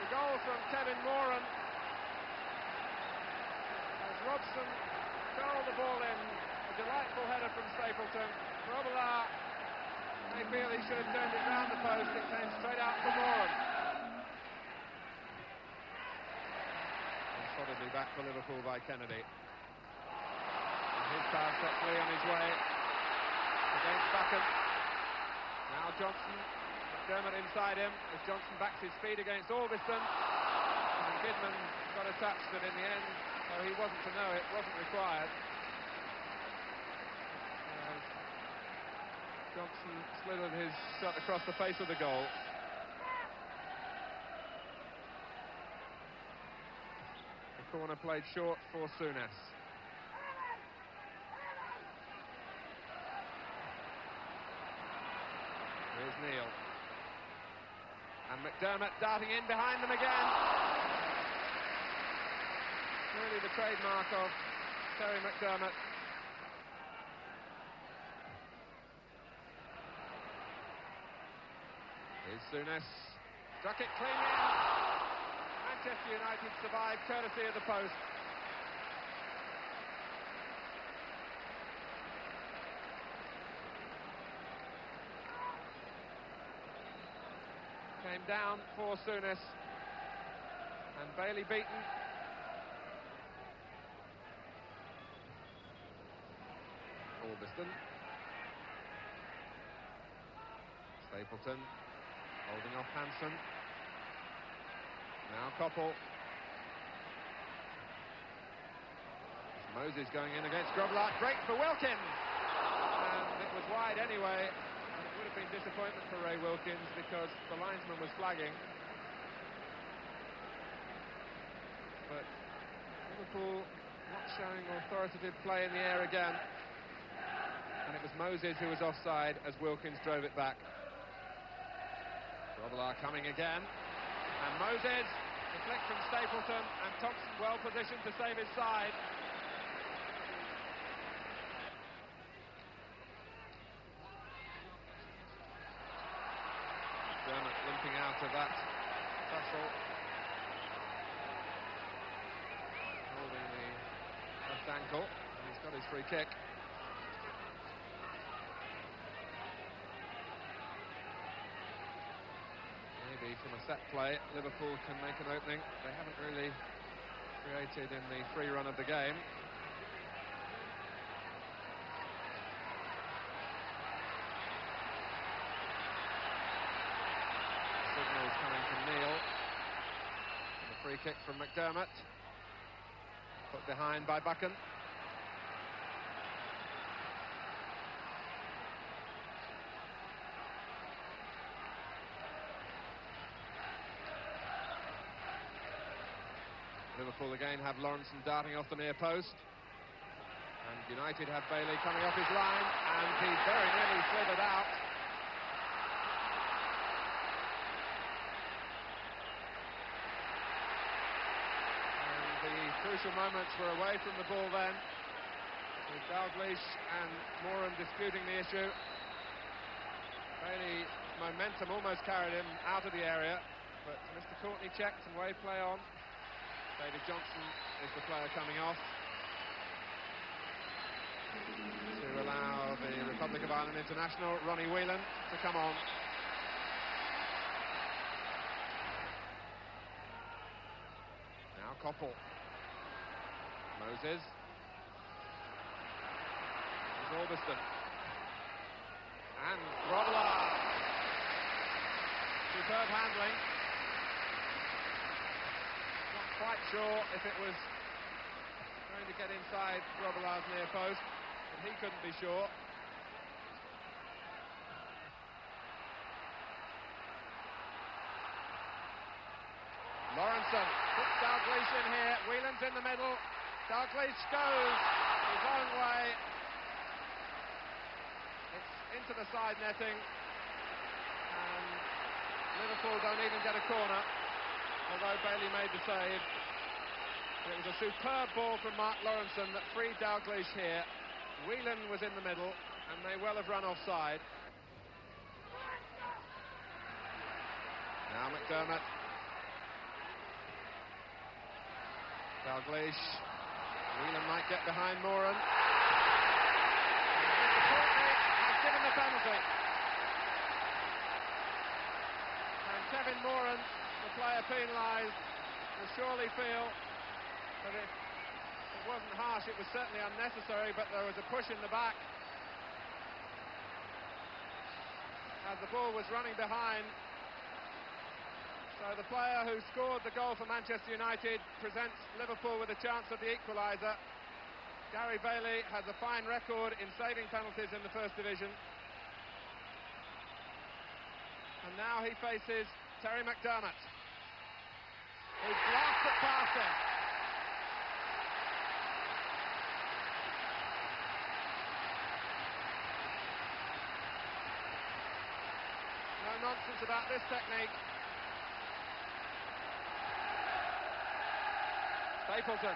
The goal from Kevin Moran as Robson curled the ball in. A delightful header from Stapleton. Grobbelaar, they feel he should have turned it round the post. It came straight out for Moran. And solidly back for Liverpool by Kennedy. And his pass set Lee on his way against Backen. Now Johnson, McDermott inside him as Johnson backs his feet against Augustin. And Gidman got a touch that in the end, though he wasn't to know it, wasn't required. Johnson slithered his shot across the face of the goal. The corner played short for Souness. Here's Neil. And McDermott darting in behind them again. Really the trademark of Terry McDermott. Here's Souness. Struck it clean in. Manchester United survived courtesy of the post. came down for Souness, and Bailey beaten. Orbiston. Stapleton holding off Hansen. Now Koppel. Moses going in against Grobbelaar. Great for Wilkins. And it was wide anyway. And it would have been disappointment for Ray Wilkins because the linesman was flagging. But Liverpool not showing authoritative play in the air again. And it was Moses who was offside as Wilkins drove it back. Grobbelaar coming again. And Moses, the flick from Stapleton, and Thompson well positioned to save his side. Dermot limping out of that tussle. Holding the left ankle, and he's got his free kick. Maybe from a set play, Liverpool can make an opening. They haven't really created in the free run of the game. Signals coming from Neil. And a free kick from McDermott. Put behind by Buchan. Liverpool again have Lawrenson darting off the near post. And United have Bailey coming off his line, and he very nearly slithered out. And the crucial moments were away from the ball then, with Dalglish and Moran disputing the issue. Bailey's momentum almost carried him out of the area, but Mr. Courtney checked and waved play on. David Johnson is the player coming off to allow the Republic of Ireland international, Ronnie Whelan, to come on. Now Koppel. Moses. There's Orbiston. And Grobbelaar. Superb handling. Quite sure if it was going to get inside Grobbelaar's near post, but he couldn't be sure. Lawrenson puts Dalglish in here. Whelan's in the middle. Dalglish goes his own way. It's into the side netting, and Liverpool don't even get a corner, although Bailey made the save. It was a superb ball from Mark Lawrenson that freed Dalglish here. Whelan was in the middle and may well have run offside. Now McDermott. Dalglish. Whelan might get behind Moran. Mr. Courtney has given the penalty. And Kevin Moran, the player penalised, will surely feel that if it wasn't harsh, it was certainly unnecessary, but there was a push in the back as the ball was running behind. So the player who scored the goal for Manchester United presents Liverpool with a chance of the equaliser. Gary Bailey has a fine record in saving penalties in the First Division. And now he faces Terry McDermott, who blasted it past him. No nonsense about this technique. Stapleton.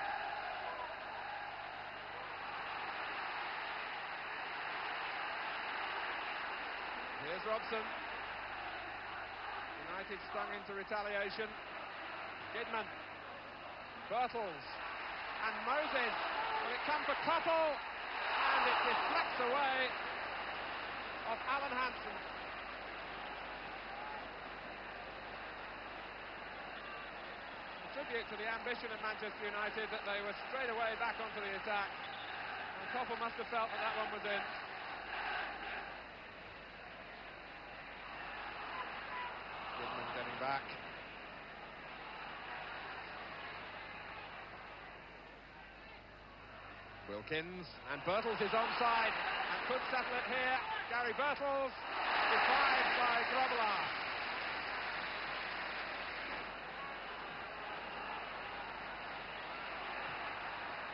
Here's Robson. United stung into retaliation. Kidman. Birtles. And Moses. Will it come for Koppel? And it deflects away of Alan Hansen. tribute to the ambition of Manchester United that they were straight away back onto the attack. And Koppel must have felt that that one was in. Goodman getting back. Wilkins, and Birtles is onside and could settle it here. Gary Birtles defied by Grobbelaar.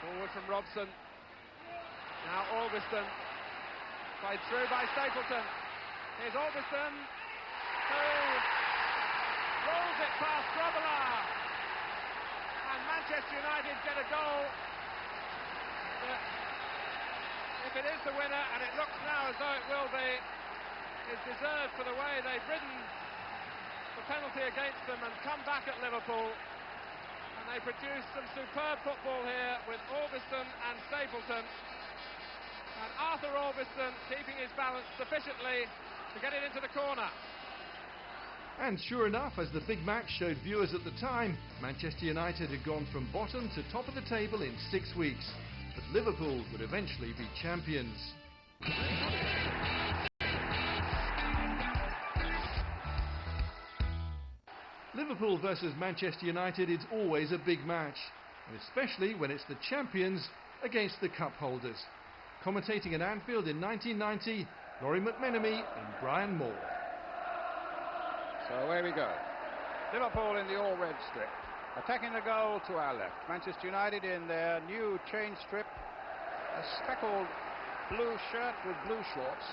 Forward from Robson. Now Augustin. Played through by Stapleton. Here's Augustin, who rolls it past Grobbelaar. And Manchester United get a goal. If it is the winner, and it looks now as though it will be, is deserved for the way they've ridden the penalty against them and come back at Liverpool. And they produced some superb football here with Augustin and Stapleton. And Arthur Augustin keeping his balance sufficiently to get it into the corner. And sure enough, as the big match showed viewers at the time, Manchester United had gone from bottom to top of the table in 6 weeks. But Liverpool would eventually be champions. Liverpool versus Manchester United is always a big match, and especially when it's the champions against the cup holders. Commentating at Anfield in 1990, Laurie McMenemy and Brian Moore. So away we go. Liverpool in the all-red strip. Attacking the goal to our left. Manchester United in their new change strip. A speckled blue shirt with blue shorts.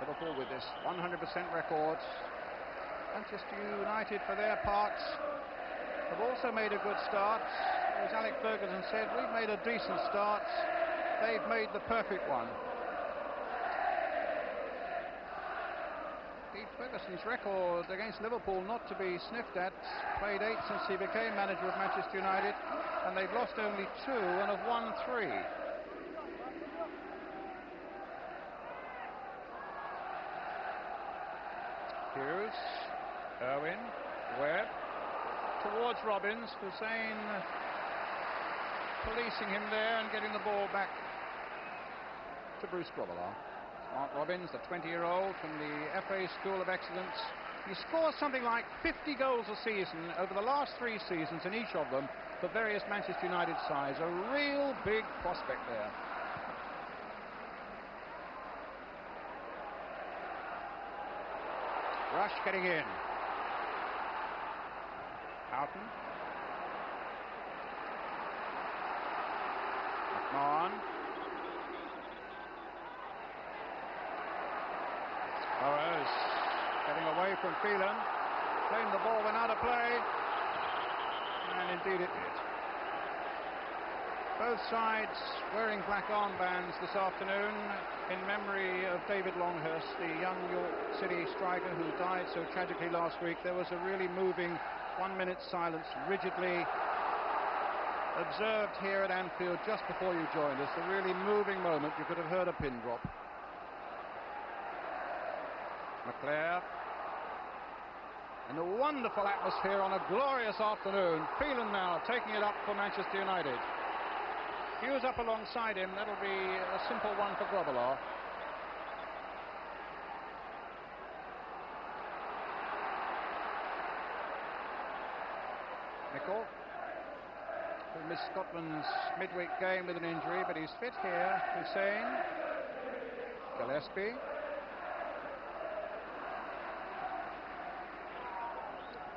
Liverpool with this 100% record. Manchester United, for their parts, have also made a good start. As Alex Ferguson said, we've made a decent start. They've made the perfect one. Ferguson's record against Liverpool not to be sniffed at. Played 8 since he became manager of Manchester United, and they've lost only 2 and have won 3. Hughes, Irwin, Webb, towards Robbins. Hussein policing him there and getting the ball back to Bruce Grobbelaar. Mark Robbins, the 20-year-old from the FA School of Excellence. He scores something like 50 goals a season over the last 3 seasons, in each of them for various Manchester United sides. A real big prospect there. Rush getting in. Houghton. McMahon. Bowers getting away from Phelan. Playing the ball went out of play. And indeed it did. Both sides wearing black armbands this afternoon in memory of David Longhurst, the young York City striker who died so tragically last week. There was a really moving 1-minute silence, rigidly observed here at Anfield just before you joined us. A really moving moment. You could have heard a pin drop. McClare. In a wonderful atmosphere on a glorious afternoon. Phelan now taking it up for Manchester United. Hughes up alongside him. That'll be a simple one for Grobbelaar. Nicol, who missed Scotland's midweek game with an injury, but he's fit here. Hussein, Gillespie.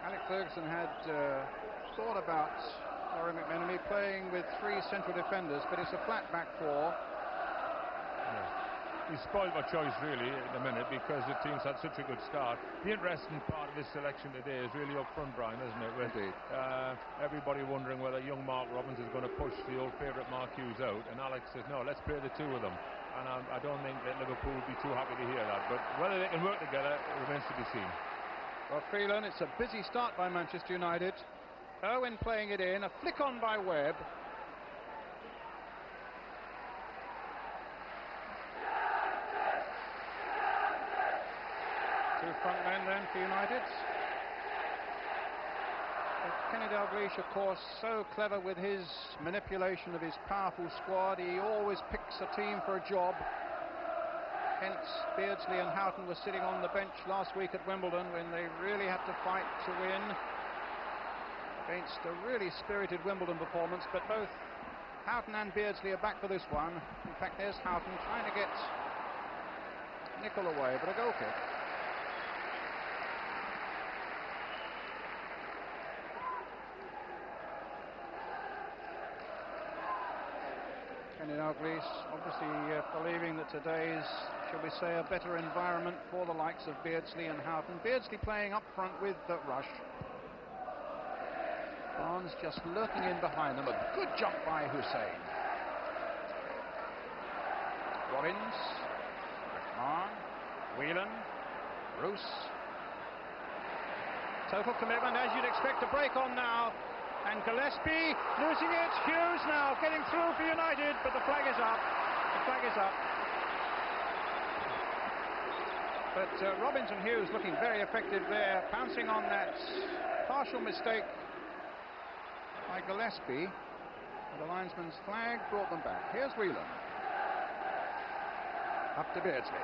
Alex Ferguson had thought about Laurie McMenemy playing with 3 central defenders, but it's a flat back 4. Yeah. He's spoiled by choice really at the minute because the team's had such a good start. The interesting part of this selection today is really up front, Brian, isn't it? With everybody wondering whether young Mark Robbins is going to push the old favourite Mark Hughes out, and Alex says no, let's play the 2 of them. And I don't think that Liverpool will be too happy to hear that, but whether they can work together remains to be seen. Well, Phelan, it's a busy start by Manchester United. Irwin playing it in, a flick on by Webb. Two front men then for United. But Kenny Dalglish, of course, so clever with his manipulation of his powerful squad. He always picks a team for a job. Hence, Beardsley and Houghton were sitting on the bench last week at Wimbledon when they really had to fight to win against a really spirited Wimbledon performance. But both Houghton and Beardsley are back for this one. In fact, there's Houghton trying to get Nicol away, but a goal kick. Kenny Dalglish obviously believing that today's, shall we say, a better environment for the likes of Beardsley and Houghton. Beardsley playing up front with Rush. Barnes just lurking in behind them. A good jump by Hussein. Robbins, McMahon, Whelan, Bruce. Total commitment, as you'd expect. A break on now. And Gillespie losing it. Hughes now getting through for United, but the flag is up. The flag is up. But Robbins and Hughes looking very effective there, pouncing on that partial mistake by Gillespie. The linesman's flag brought them back. Here's Whelan. Up to Beardsley.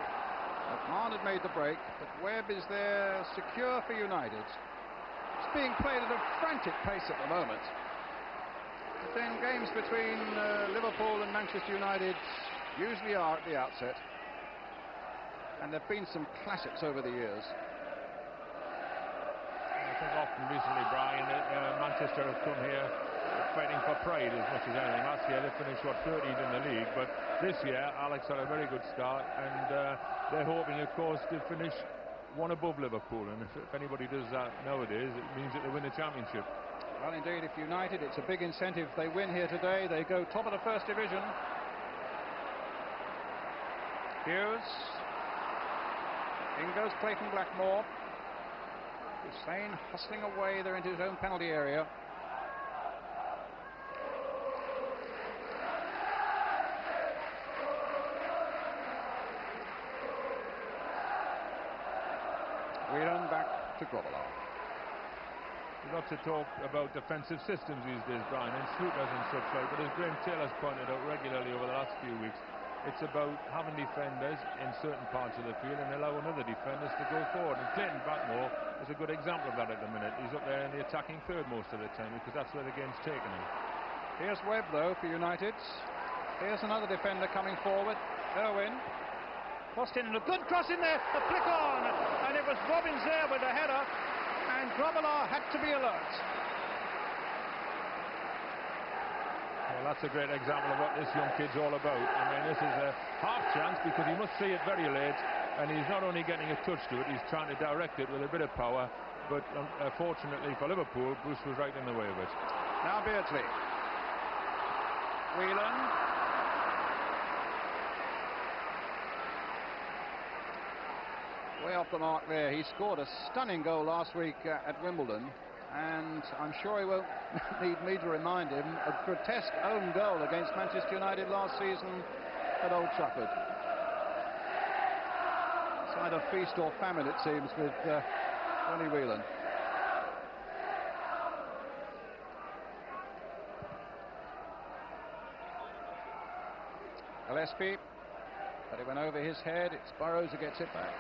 McMahon had made the break, but Webb is there secure for United. It's being played at a frantic pace at the moment. But then games between Liverpool and Manchester United usually are at the outset. And there have been some classics over the years. I think often recently, Brian, Manchester have come here fighting for pride as much as anything. Last year they finished, 30th in the league, but this year Alex had a very good start, and they're hoping, of course, to finish one above Liverpool, and if anybody does that nowadays, it means that they win the championship. Well, indeed, if United, it's a big incentive. They win here today, they go top of the first division. Hughes. In goes Clayton Blackmore. Hussein hustling away there into his own penalty area. Whelan back to Grobbelaar. There's lots of talk about defensive systems these days, Brian, and sweepers and such like, but as Graham Taylor's pointed out regularly over the last few weeks, it's about having defenders in certain parts of the field and allowing other defenders to go forward. And Clayton Blackmore is a good example of that at the minute. He's up there in the attacking third most of the time because that's where the game's taken him. Here's Webb, though, for United. Here's another defender coming forward. Irwin. Crossed in, and a good cross in there. A flick on. And it was Robbins there with the header. And Grobbelaar had to be alert. Well, that's a great example of what this young kid's all about. I mean, this is a half chance because he must see it very late, and he's not only getting a touch to it, he's trying to direct it with a bit of power, but fortunately for Liverpool, Bruce was right in the way of it. Now Beardsley. Whelan. Way off the mark there. He scored a stunning goal last week at Wimbledon, and I'm sure he won't need me to remind him, a grotesque own goal against Manchester United last season at Old Trafford. It's either feast or famine, it seems, with Ronnie Whelan. Gillespie, but it went over his head. It's Burrows who gets it back.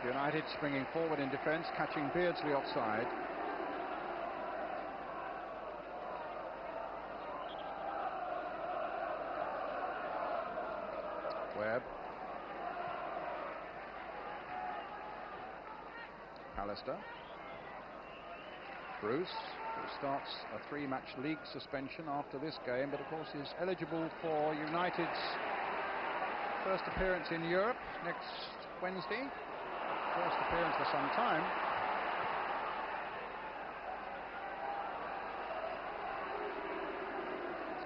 United springing forward in defence, catching Beardsley offside. Webb. Pallister. Bruce, who starts a 3-match league suspension after this game, but of course is eligible for United's first appearance in Europe next Wednesday. First appearance for some time.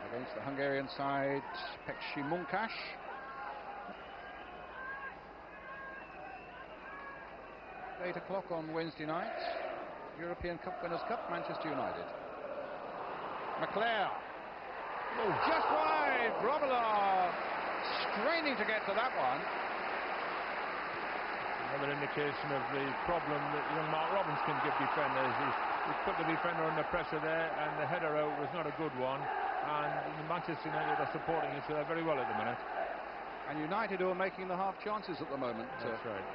Against the Hungarian side, Pekshi Munkash. At 8 o'clock on Wednesday night. European Cup Winners' Cup, Manchester United. McClare. Oh, just wide. Grobbelaar straining to get to that one. Another indication of the problem that young Mark Robbins can give defenders. He's put the defender under pressure there, and the header out was not a good one. And Manchester United are supporting each other very well at the minute. And United who are making the half chances at the moment. That's right.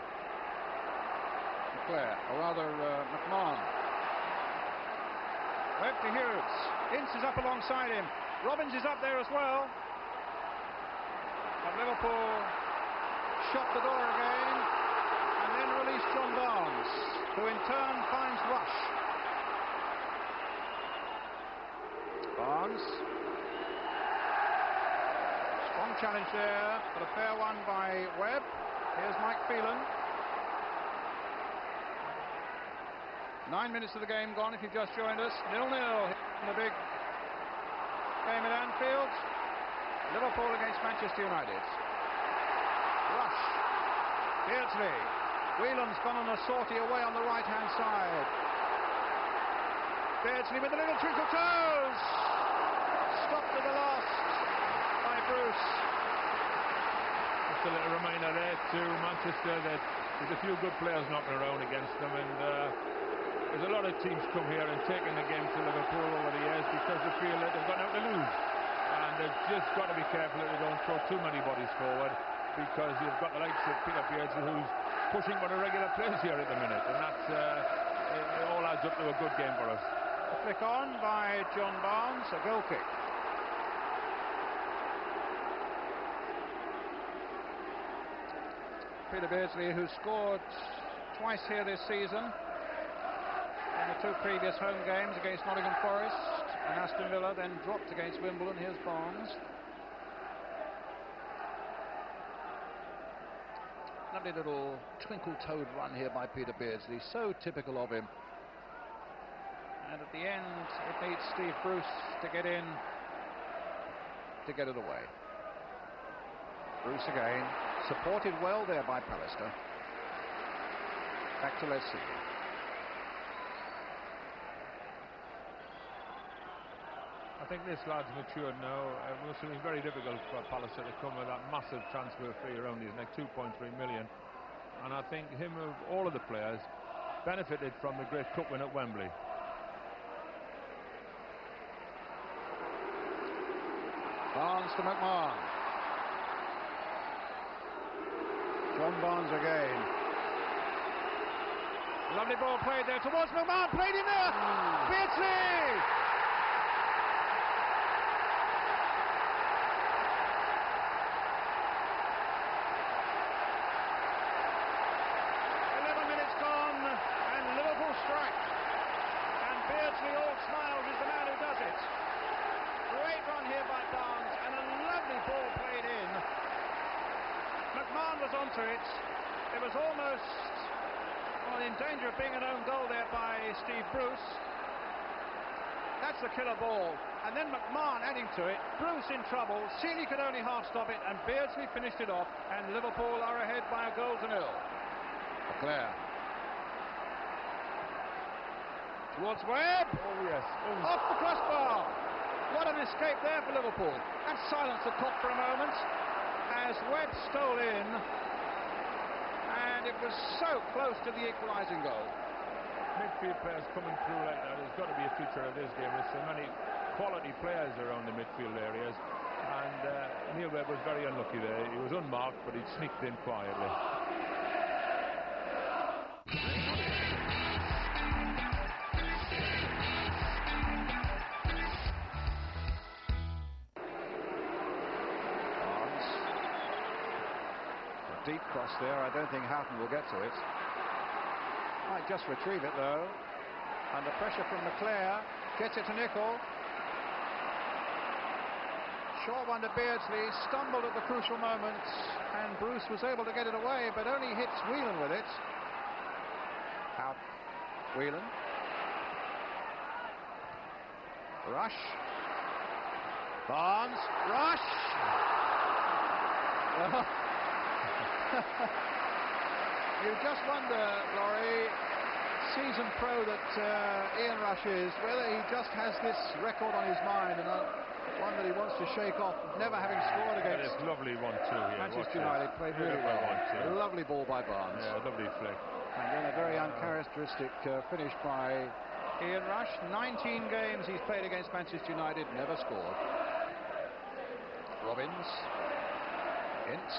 McClare, or rather McMahon. Webb to Hughes. Ince is up alongside him. Robbins is up there as well. But Liverpool shut the door again and then release John Barnes, who in turn finds Rush. Barnes. Strong challenge there, but a fair one by Webb. Here's Mike Phelan. 9 minutes of the game gone if you've just joined us. 0-0 in the big game at Anfield. Liverpool against Manchester United. Rush. Beardsley. Whelan's gone on a sortie away on the right-hand side. Beardsley with a little twinkle toes. Stopped at the last by Bruce. Just a little reminder there to Manchester that there's a few good players knocking around against them, and there's a lot of teams come here and taken the game to Liverpool over the years because they feel that they've got out to lose. And they've just got to be careful that they don't throw too many bodies forward, because you've got the likes of Peter Beardsley who's pushing for the regular players here at the minute, and that's it all adds up to a good game for us. A flick on by John Barnes, a goal kick. Peter Beardsley, who scored twice here this season in the two previous home games against Nottingham Forest and Aston Villa, then dropped against Wimbledon. Here's Barnes. Lovely little twinkle-toed run here by Peter Beardsley, so typical of him. And at the end, it needs Steve Bruce to get in to get it away. Bruce again, supported well there by Pallister. Back to Leslie. I think this lad's matured now. It must have been very difficult for Pallister to come with that massive transfer fee around his neck, 2.3 million. And I think him, of all of the players, benefited from the great cup win at Wembley. Barnes to McMahon. John Barnes again. Lovely ball played there towards McMahon, played in there. Beardsley! 11 minutes gone, and Liverpool strike. And Beardsley, all smiles, is the man who does it. Great run here by Barnes, and a lovely ball played in. McMahon was onto it. It was almost in danger of being an own goal there by Steve Bruce. That's the killer ball. And then McMahon adding to it. Bruce in trouble. Seeley could only half stop it, and Beardsley finished it off. And Liverpool are ahead by a goal to nil. McClare. Towards Webb. Oh, yes. Oh. Off the crossbar. What an escape there for Liverpool. And silence the clock for a moment as Webb stole in, and it was so close to the equalising goal. Midfield players coming through like that has got to be a feature of this game. There's so many quality players around the midfield areas, and Neil Webb was very unlucky there. He was unmarked, but he sneaked in quietly. Deep cross there. I don't think Houghton will get to it. Might just retrieve it though. Under pressure from McClare. Gets it to Nicol. Short one to Beardsley. Stumbled at the crucial moment, and Bruce was able to get it away, but only hits Whelan with it. Houghton. Whelan. Rush. Barnes. Rush. You just wonder, Laurie, seasoned pro that Ian Rush is, whether he just has this record on his mind and one that he wants to shake off, never having scored against. It's lovely 1-2 here. Manchester United played really well. A lovely ball by Barnes. Yeah, lovely flick. And then a very uncharacteristic finish by Ian Rush. 19 games he's played against Manchester United, never scored. Robbins. Ince.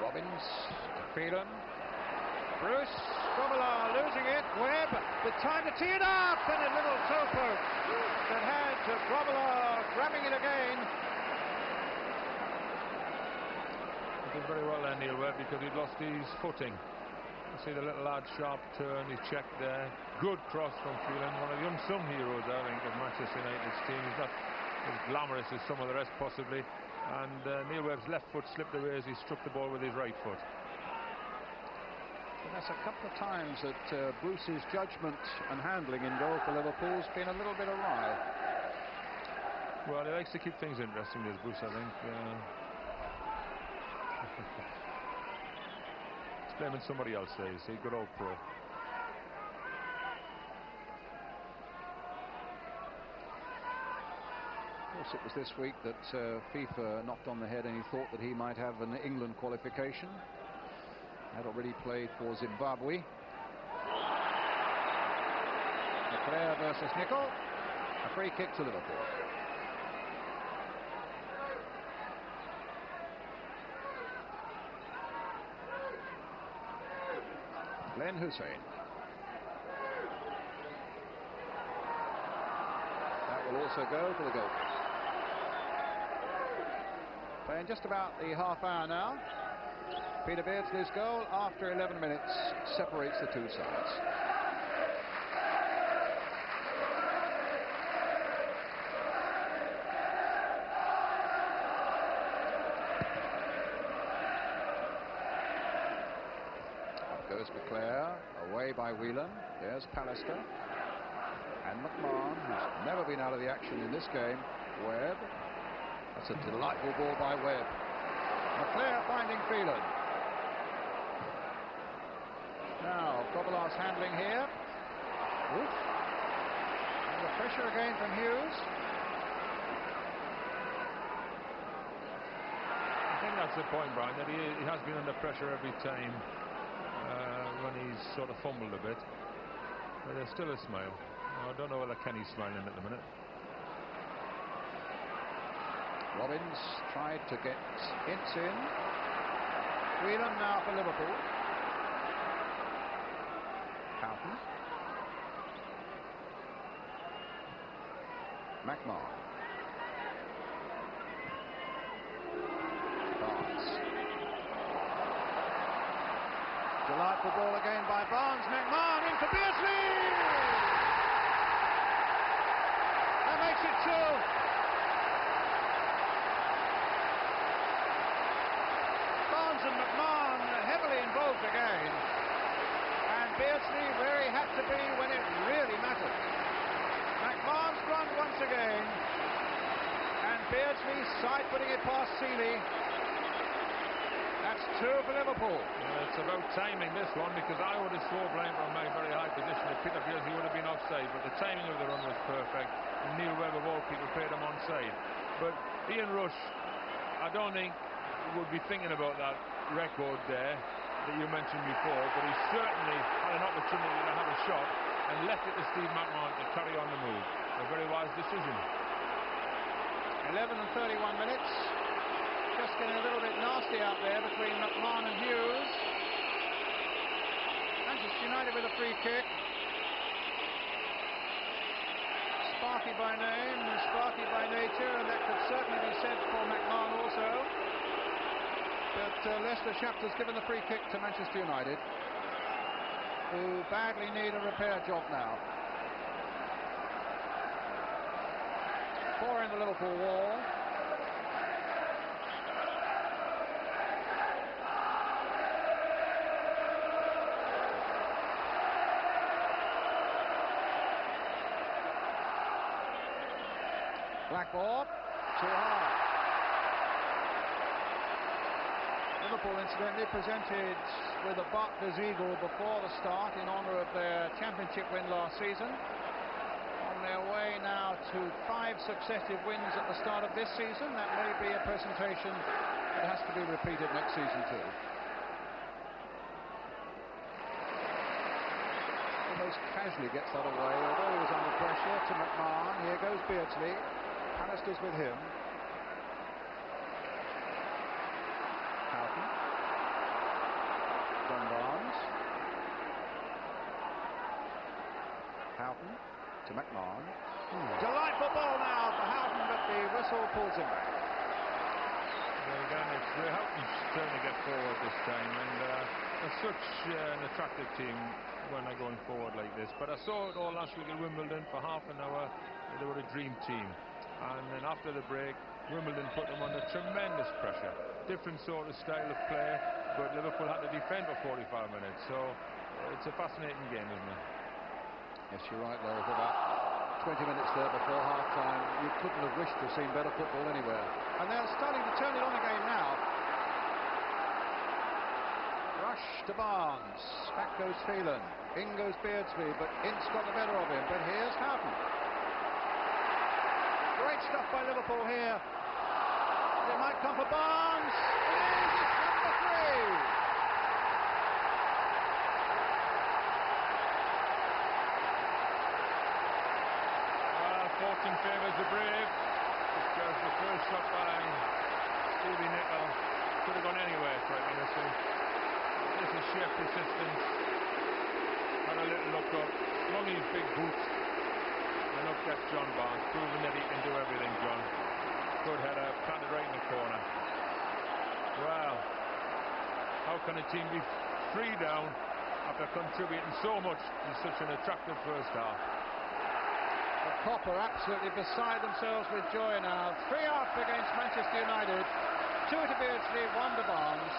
Robbins to Phelan. Bruce. Grobbelaar losing it. Webb with time to tee it up, and a little toe poke that had Grobbelaar grabbing it again. He did very well there, Neil Webb, because he'd lost his footing. You see the little lad sharp turn, he checked there. Good cross from Phelan, one of the unsung heroes, I think, of Manchester United's team. He's not as glamorous as some of the rest, possibly. And Neil Webb's left foot slipped away as he struck the ball with his right foot. And that's a couple of times that Bruce's judgment and handling in goal for Liverpool's been a little bit awry. Well, he likes to keep things interesting, does Bruce, I think. He's blaming somebody else there, you see. Good old pro. Of course, it was this week that FIFA knocked on the head and he thought that he might have an England qualification. Had already played for Zimbabwe. Leclerc versus Nicol. A free kick to Liverpool. Glenn Hussein. That will also go for the goal. Playing just about the half hour now. Peter Beardsley's goal after 11 minutes separates the two sides. Up goes Leclerc, away by Whelan. There's Pallister. And McMahon, who's never been out of the action in this game. Webb. That's a delightful ball by Webb. Leclerc finding Phelan. Now, Grobbelaar's handling here. Oof. And the pressure again from Hughes. I think that's the point, Brian, that he has been under pressure every time when he's sort of fumbled a bit. But there's still a smile. I don't know whether Kenny's smiling at the minute. Robbins tried to get Ince in. Whelan now for Liverpool. Houghton. McMahon. Barnes. Delightful ball again by Barnes. McMahon in for Beardsley! That makes it 2. And McMahon heavily involved again, and Beardsley where he had to be when it really mattered. McMahon's run once again, and Beardsley side putting it past Seeley. That's 2 for Liverpool. It's about timing, this one, because I would have scored blame from a very high position. If Peter Beardsley would have been offside, but the timing of the run was perfect, and Neil Webb of all people played him onside. But Ian Rush, I don't think would be thinking about that record there that you mentioned before, but he certainly had an opportunity to have a shot and left it to Steve McMahon to carry on the move. A very wise decision. 11 and 31 minutes. Just getting a little bit nasty out there between McMahon and Hughes. Manchester United with a free kick. Sparky by name, Sparky by nature, and that could certainly be said for McMahon also. But Leicester Shaft has given the free kick to Manchester United, who badly need a repair job now. 4 in the Liverpool wall. Black ball, too hard. Liverpool, incidentally, presented with a Barclays Eagle before the start in honour of their championship win last season. On their way now to 5 successive wins at the start of this season. That may be a presentation that has to be repeated next season too. Almost casually gets that away, although he was under pressure, to McMahon. Here goes Beardsley. Pallister's with him. Houghton. John Barnes. Houghton to McMahon. Delightful ball now for Houghton, but the whistle pulls him back. Well, again, it's Houghton's turn to get forward this time, and they're such an attractive team when they're going forward like this. But I saw it all last week at Wimbledon. For half an hour, they were a dream team. And then after the break, Wimbledon put them under tremendous pressure. Different sort of style of play, but Liverpool had to defend for 45 minutes. So it's a fascinating game, isn't it? Yes, you're right, Larry. For about 20 minutes there before half-time, you couldn't have wished to have seen better football anywhere. And they're starting to turn it on again now. Rush to Barnes. Back goes Phelan. In goes Beardsley, but Ince got the better of him. But here's Houghton. Great stuff by Liverpool here. It might come for Barnes. It is number 3. Fortune favours the brave, because the first shot by Stevie Nicol could have gone anywhere, quite honestly. This is sheer persistence. Had a little look up, slung his big boots, and up gets John Barnes, proving that he can do everything, John. Good header, planted right in the corner. Wow. How can a team be 3 down after contributing so much in such an attractive first half? The Copper absolutely beside themselves with joy now. 3 up against Manchester United. 2 to Beardsley, 1 to Barnes.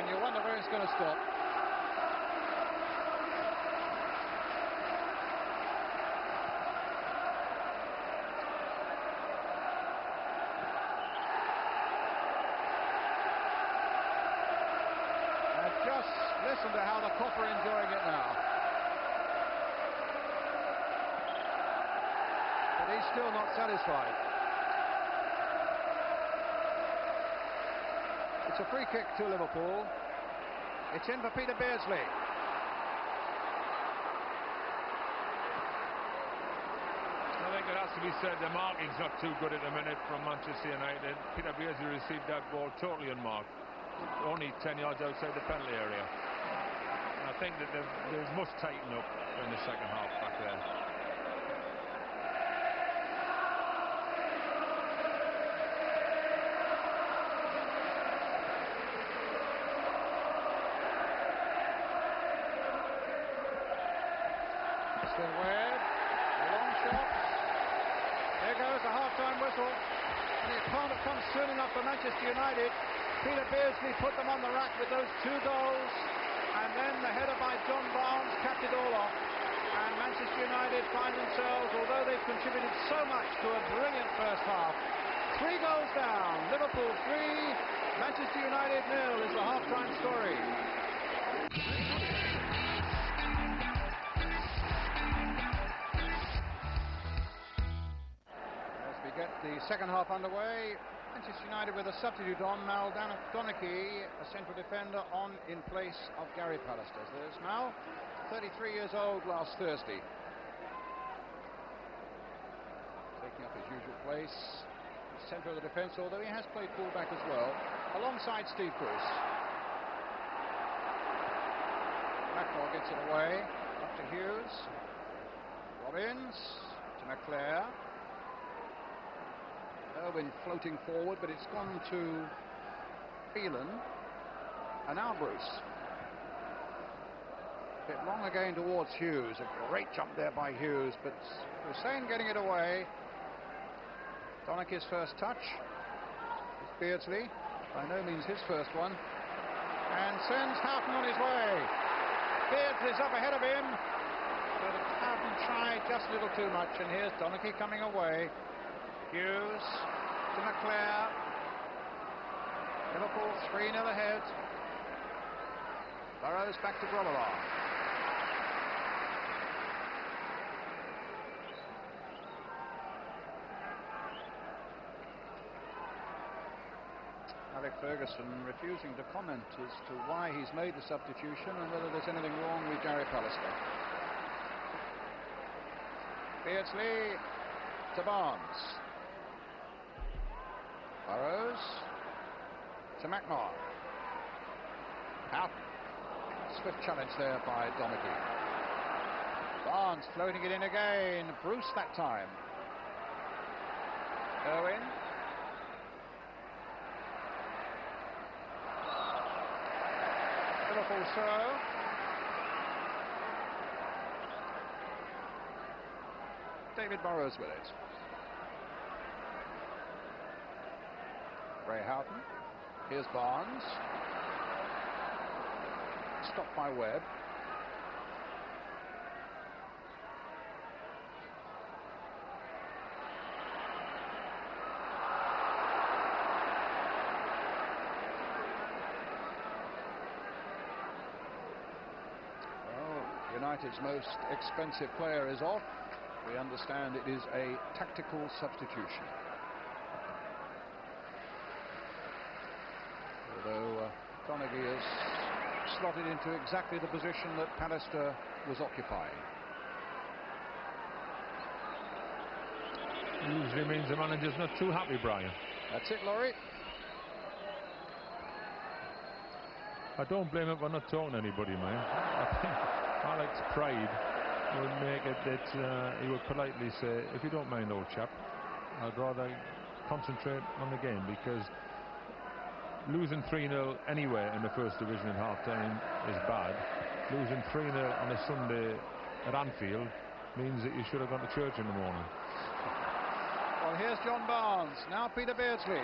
And you wonder where it's going to stop. Just listen to how the Copper enjoying it now. But he's still not satisfied. It's a free kick to Liverpool. It's in for Peter Beardsley. I think it has to be said the marking's not too good at the minute from Manchester United. Peter Beardsley received that ball totally unmarked. Only 10 yards outside the penalty area. And I think that they must tighten up in the second half back there. Still Webb, a long shot. There goes the half-time whistle. And it can't have come soon enough for Manchester United. Peter Beardsley put them on the rack with those 2 goals, and then the header by John Barnes capped it all off. And Manchester United find themselves, although they've contributed so much to a brilliant first half, 3 goals down. Liverpool 3, Manchester United 0 is the half-time story. As we get the second half underway, Manchester United with a substitute on, Mal Donachie, a central defender, on in place of Gary Pallister. There's Mal, 33 years old last Thursday. Taking up his usual place, centre of the defence, although he has played full-back as well, alongside Steve Bruce. Blackwell gets it away, up to Hughes. Robbins to McClare. Irwin floating forward, but it's gone to Phelan, and now Bruce. A bit long again towards Hughes. A great jump there by Hughes, but Hussein getting it away. Donachie's first touch. It's Beardsley, by no means his first one, and sends Houghton on his way. Beardsley's up ahead of him, but Houghton tried just a little too much, and here's Donachie coming away. Hughes to McClare. Liverpool 3-0 ahead. Burrows back to Grobbelaar. Alec Ferguson refusing to comment as to why he's made the substitution and whether there's anything wrong with Gary Pallister. Beardsley to Barnes. Burrows to McMahon. Out. Swift challenge there by Donaghy. Barnes floating it in again. Bruce that time. Irwin. Liverpool serve. David Burrows with it. Ray Houghton. Here's Barnes. Stopped by Webb. United's most expensive player is off. We understand it is a tactical substitution. Although Donaghy is slotted into exactly the position that Pallister was occupying. Usually means the manager's not too happy, Brian. That's it, Laurie. I don't blame him for not talking to anybody, man. I think Alec's pride would make it that he would politely say, if you don't mind, old chap, I'd rather concentrate on the game, because losing 3-0 anywhere in the first division at half-time is bad. Losing 3-0 on a Sunday at Anfield means that you should have gone to church in the morning. Well, here's John Barnes. Now Peter Beardsley.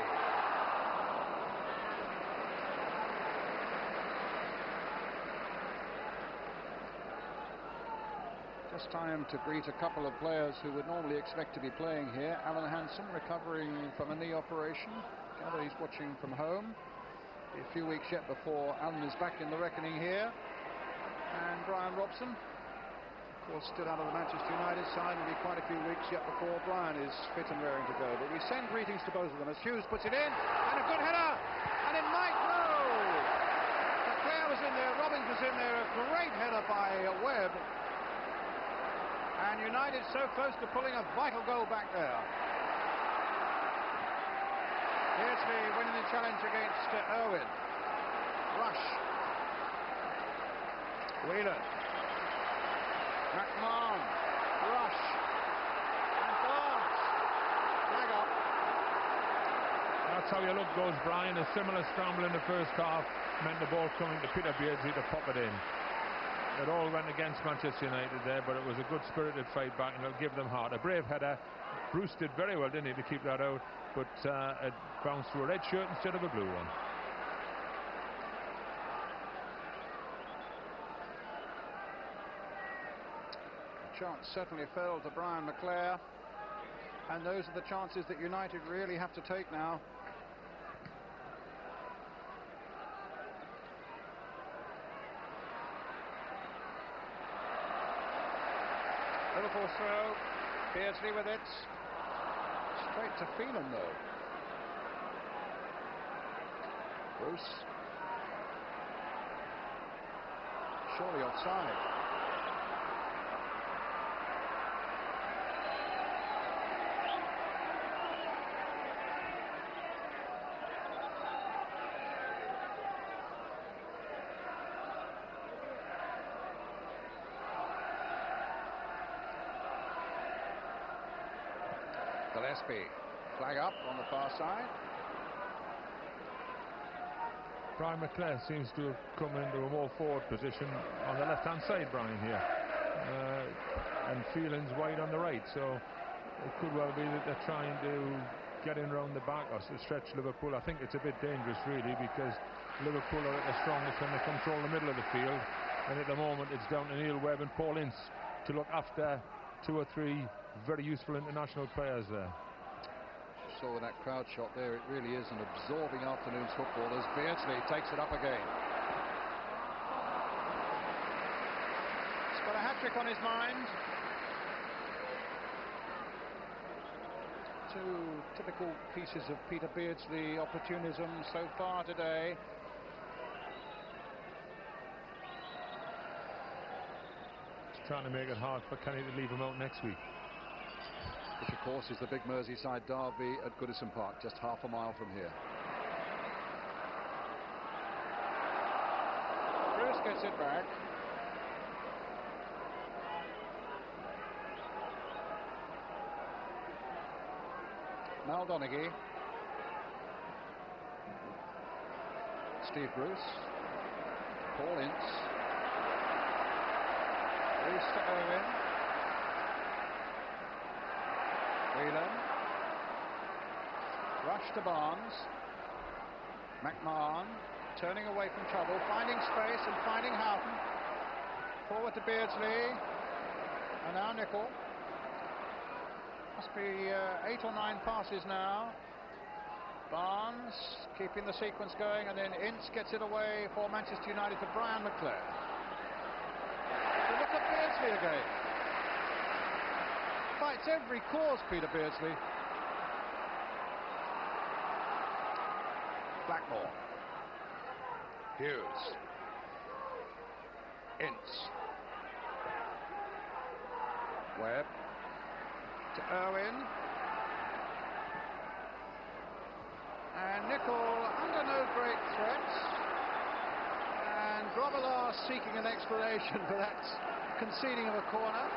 Just time to greet a couple of players who would normally expect to be playing here. Alan Hansen recovering from a knee operation. Gather he's watching from home. Be a few weeks yet before Alan is back in the reckoning here. And Brian Robson, of course, still out of the Manchester United side. It'll be quite a few weeks yet before Brian is fit and raring to go. But we send greetings to both of them as Hughes puts it in. And a good header. And it might go. McClare was in there. Robbins was in there. A great header by Webb. And United so close to pulling a vital goal back there. Beardsley winning the challenge against Irwin. Rush. Whelan. McMahon. Rush. And Barnes. Flag up. That's how your luck goes, Brian. A similar scramble in the first half meant the ball coming to Peter Beardsley to pop it in. It all went against Manchester United there, but it was a good spirited fight back, and it'll give them heart. A brave header. Bruce did very well, didn't he, to keep that out, but it bounced through a red shirt instead of a blue one. The chance certainly fell to Brian McClare, and those are the chances that United really have to take now. Liverpool throw. Beardsley with it. Straight to Phelan, though. Bruce. Surely offside. Gillespie, flag up on the far side. Brian McClare seems to have come into a more forward position on the left-hand side, Brian, here. And Phelan's wide on the right, so it could well be that they're trying to get in around the back or stretch Liverpool. I think it's a bit dangerous, really, because Liverpool are at their strongest when they control the middle of the field, and at the moment it's down to Neil Webb and Paul Ince to look after two or three very useful international players there. saw with that crowd shot there, it really is an absorbing afternoon's football as Beardsley takes it up again. He's got a hat-trick on his mind. Two typical pieces of Peter Beardsley opportunism so far today. He's trying to make it hard for Kenny to leave him out next week. Which of course is the big Merseyside derby at Goodison Park, just half a mile from here. Bruce gets it back. Mal Donaghy. Steve Bruce. Paul Ince. Bruce to Irwin. Whelan. Rush to Barnes. McMahon turning away from trouble, finding space and finding Houghton. Forward to Beardsley. And now Nicol. Must be 8 or 9 passes now. Barnes keeping the sequence going, and then Ince gets it away for Manchester United to Brian McClare. So look at Beardsley again. Fights every cause, Peter Beardsley. Blackmore. Hughes. Ince. Webb. To Irwin. And Nicol under no great threat. And Grobbelaar seeking an explanation for that conceding of a corner.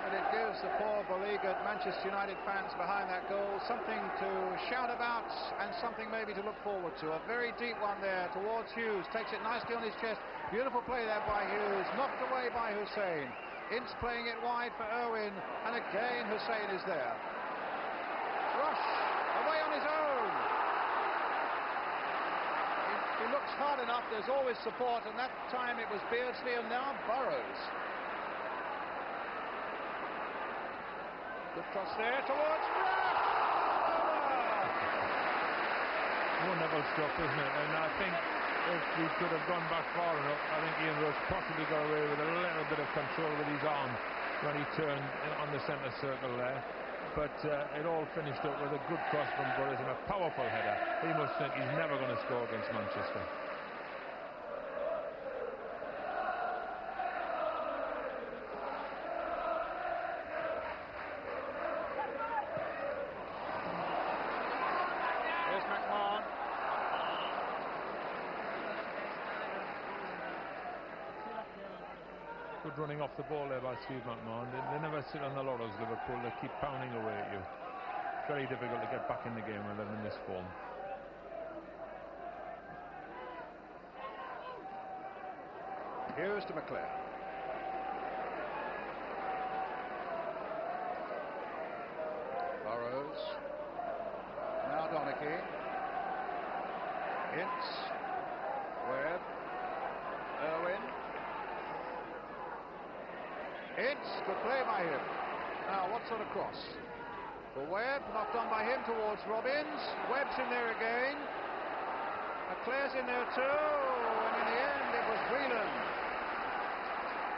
And it gives the poor beleaguered Manchester United fans behind that goal something to shout about and something maybe to look forward to. A very deep one there towards Hughes, takes it nicely on his chest. Beautiful play there by Hughes, knocked away by Hussein. Ince playing it wide for Irwin, and again Hussein is there. Rush away on his own. If he looks hard enough, there's always support, and that time it was Beardsley, and now Burrows. Good cross there towards Rush. Wonderful stuff, isn't it? And I think if we could have gone back far enough, I think Ian Rush possibly got away with a little bit of control with his arm when he turned on the centre circle there. But it all finished up with a good cross from Burrows and a powerful header. He must think he's never going to score against Manchester. Good running off the ball there by Steve McMahon. They never sit on the laurels, Liverpool. They keep pounding away at you. Very difficult to get back in the game when they're in this form. Hughes to McClare. Burrows. Now Donaghy. Ince. Webb. Irwin. Ince, good play by him. Now, what sort of cross? For Webb, knocked on by him towards Robbins. Webb's in there again. McClare's in there too, and in the end it was Whelan.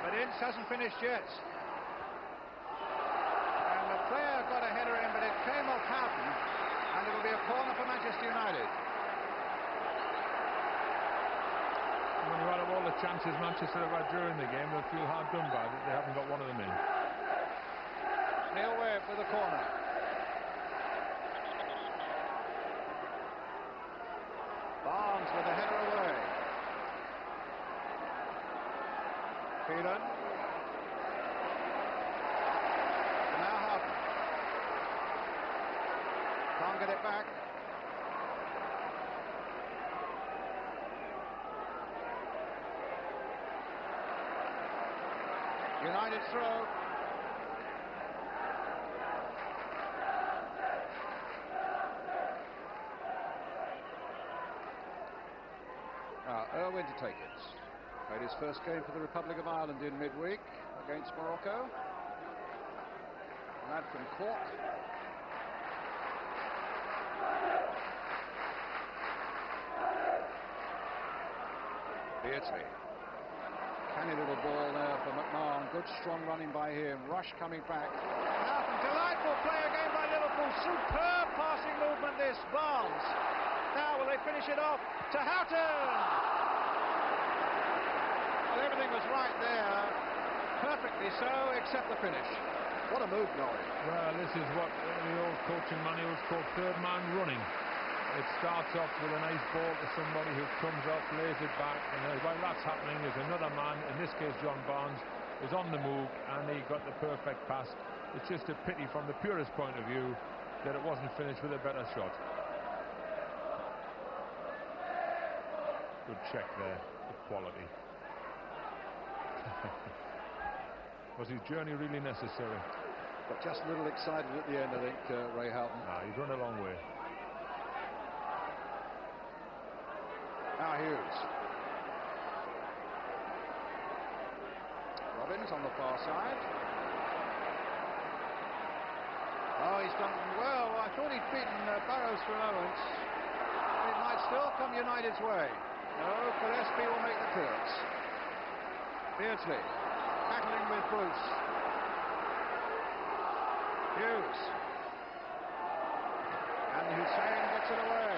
But Ince hasn't finished yet. And McClare got a header in, but it came off Houghton, and it'll be a corner for Manchester United. When you add up all the chances Manchester have had during the game, they'll feel hard done by that they haven't got one of them in. Neil Webb with the corner. Barnes with the header away. Phelan. Now Houghton. Can't get it back. United throw. Irwin to take it. Played his first game for the Republic of Ireland in midweek against Morocco. Lad from Cork. Beardsley. Canny little ball there for McMahon. Good strong running by him. Rush coming back. Delightful play again by Liverpool. Superb passing movement this. Barnes. Now will they finish it off to Houghton? Well, everything was right there. Perfectly so, except the finish. What a move, Norrie. Well, this is what the old coaching manuals call third man running. It starts off with a nice ball to somebody who comes up, lays it back, and while that's happening, there's another man, in this case John Barnes, is on the move, and he got the perfect pass. It's just a pity from the purest point of view that it wasn't finished with a better shot. Good check there, good quality. Was his journey really necessary? But just a little excited at the end, I think, Ray Houghton. He's run a long way. Now Hughes. Robbins on the far side. Oh, he's done well. I thought he'd beaten Barrows for a moment. It might still come United's way. No, Gillespie will make the curves. Beardsley battling with Bruce. Hughes. And Hussein gets it away.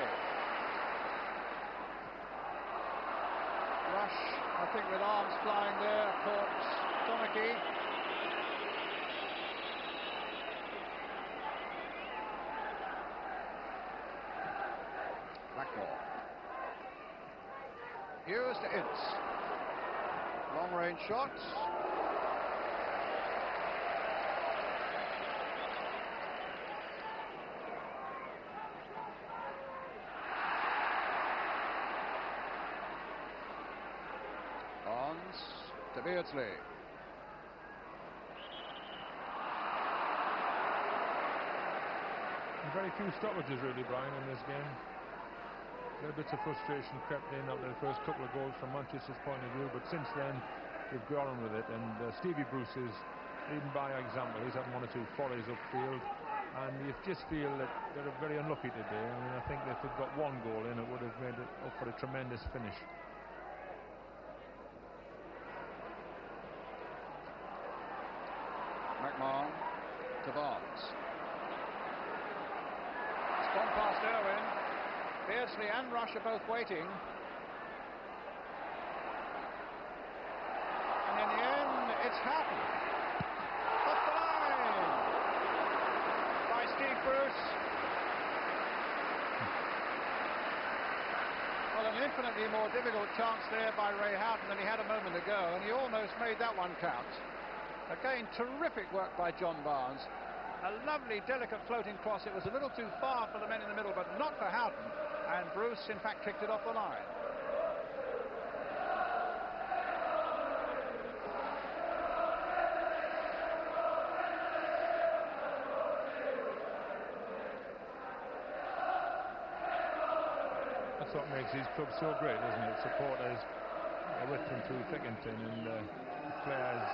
Rush, I think, with arms flying there, caught Donaghy. Blackmore. Hughes to Ince. Long range shots. Barnes to Beardsley. Very few stoppages really, Brian, in this game. Little bits of frustration crept in after the first couple of goals from Manchester's point of view, but since then they've gone on with it, and Stevie Bruce is leading by example. He's having one or two follies upfield, and you just feel that they're very unlucky today. I mean, I think if they'd got one goal in, it would have made it up for a tremendous finish. McMahon to Barnes. It's gone past Irwin. Beardsley and Rush are both waiting. And in the end, it's happened. Off the line by Steve Bruce. Well, an infinitely more difficult chance there by Ray Houghton than he had a moment ago, and he almost made that one count. Again, terrific work by John Barnes. A lovely, delicate floating cross. It was a little too far for the men in the middle, but not for Houghton. And Bruce, in fact, kicked it off the line. That's what makes these clubs so great, isn't it? Supporters are with them through thick and thin, and the players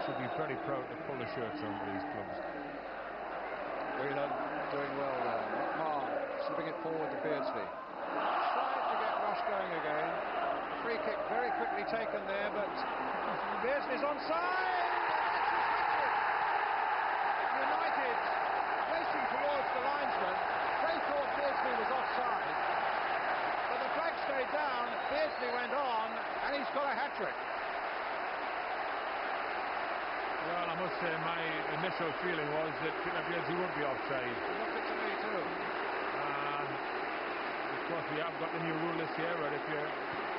should be very proud to pull the shirts on for these clubs. Whelan doing well there. McMahon slipping it forward to Beardsley. Tried to get Rush going again. Free kick very quickly taken there, but Beardsley's onside. United racing towards the linesman. They thought Beardsley was offside, but the flag stayed down. Beardsley went on, and he's got a hat-trick. Well, I must say my initial feeling was that Peter Beardsley would be offside. It looked it to me too. Of course, we have got the new rule this year where if you're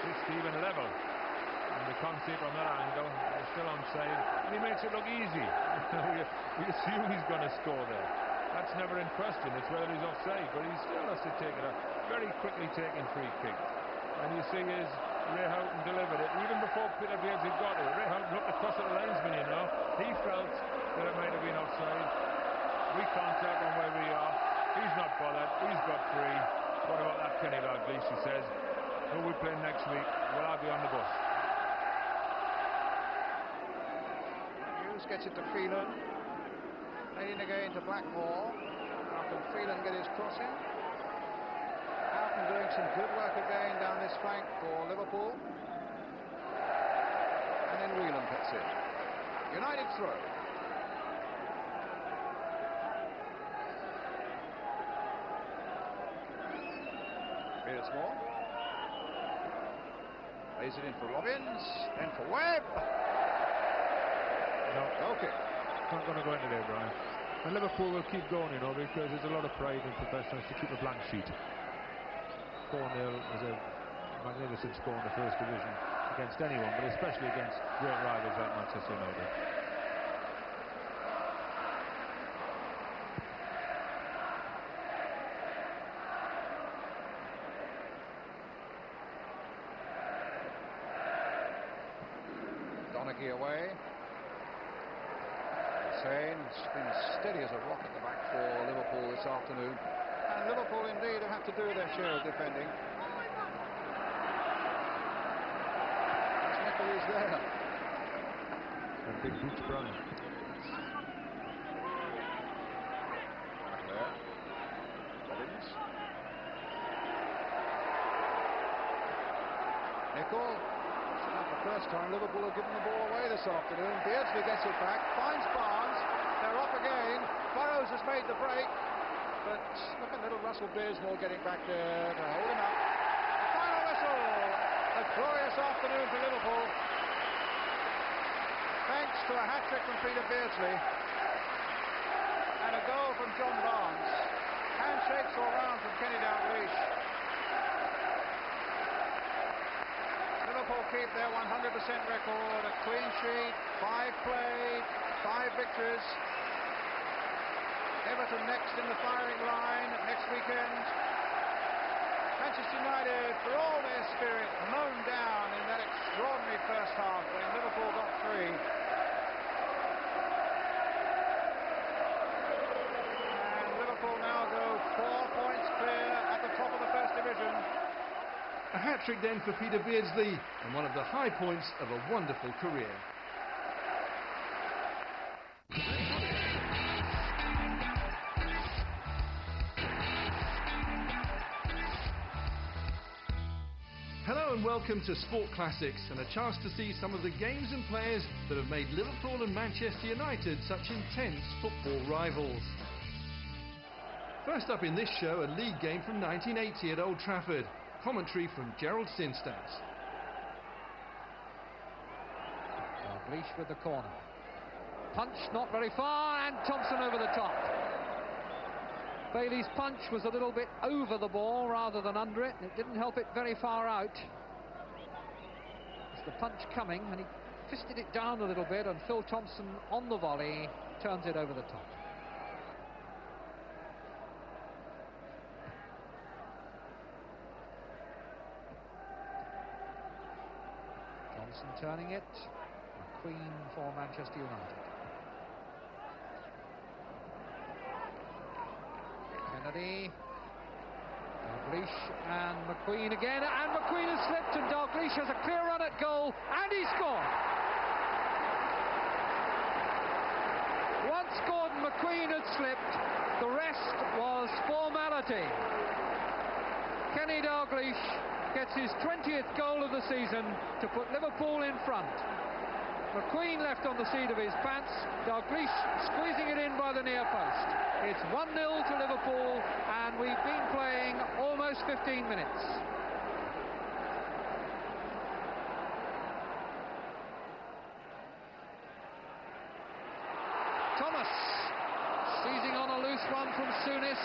just even level and you can't see it from that angle, you're still onside, and he makes it look easy. we assume he's going to score there. That's never in question. It's whether he's offside, but he still has to take it a very quickly taken free kick. And you see his Ray Houghton delivered it even before Peter Beardsley got it. Ray Houghton looked across at the linesman, you know. He felt that it might have been offside. We can't tell from where we are. He's not bothered. He's got free. What about that Kenny Dalglish, he says. Who we play next week? Well, I'll be on the bus. Barnes gets it to Phelan. Playing again to Blackmore. How can Phelan get his cross in? Houghton doing some good work again down this flank for Liverpool. And then Whelan puts it. United throw. Beardsmore. Plays it in for Robbins, then for Webb. No, Okay. not going to go into there, Brian. And Liverpool will keep going, you know, because there's a lot of pride in professionals to keep a blank sheet. 4-0 is a magnificent score in the First Division against anyone, but especially against great rivals like Manchester United. Donaghy away. Hussein's been steady as a rock at the back for Liverpool this afternoon. And Liverpool indeed have had to do their share of defending. Nickel is there. And big boots, Brian. There. Robbins. Nickel. Not the first time Liverpool have given the ball away this afternoon. Beardsley gets it back, finds Barnes. They're off again. Burrows has made the break. But look at little Russell Beardsley getting back there to hold him up. The final whistle. A glorious afternoon for Liverpool. Thanks to a hat-trick from Peter Beardsley. And a goal from John Barnes. Handshakes all round from Kenny Dalglish. Liverpool keep their 100% record, a clean sheet, 5 played, 5 victories. Everton next in the firing line next weekend. Manchester United, for all their spirit, mown down in that extraordinary first half when Liverpool got 3. And Liverpool now go 4 points clear at the top of the First Division. A hat-trick then for Peter Beardsley, and one of the high points of a wonderful career. Hello and welcome to Sport Classics, and a chance to see some of the games and players that have made Liverpool and Manchester United such intense football rivals. First up in this show, a league game from 1980 at Old Trafford. Commentary from Gerald Sinstadt. Dalglish with the corner. Punch not very far, and Thompson over the top. Bailey's punch was a little bit over the ball rather than under it. It didn't help it very far out. It's the punch coming, and he fisted it down a little bit, and Phil Thompson on the volley turns it over the top. Johnson turning it. McQueen for Manchester United. Kennedy. Dalglish and McQueen again. And McQueen has slipped, and Dalglish has a clear run at goal, and he scored. Once Gordon McQueen had slipped, the rest was formality. Kenny Dalglish gets his 20th goal of the season to put Liverpool in front. McQueen left on the seat of his pants, Dalglish squeezing it in by the near post. It's 1-0 to Liverpool, and we've been playing almost 15 minutes. Thomas seizing on a loose one from Souness,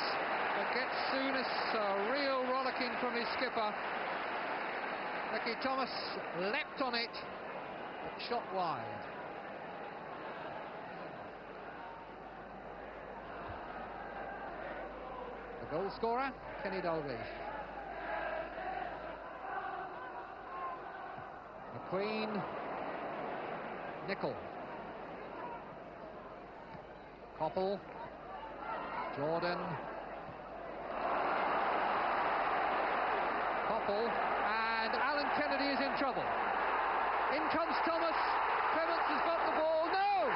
but gets Souness a real rollicking from his skipper. Ricky Thomas leapt on it, but shot wide. The goal scorer, Kenny Dalglish. McQueen, Nickel. Koppel, Jordan. Koppel. And Alan Kennedy is in trouble. In comes Thomas. Clements has got the ball. No!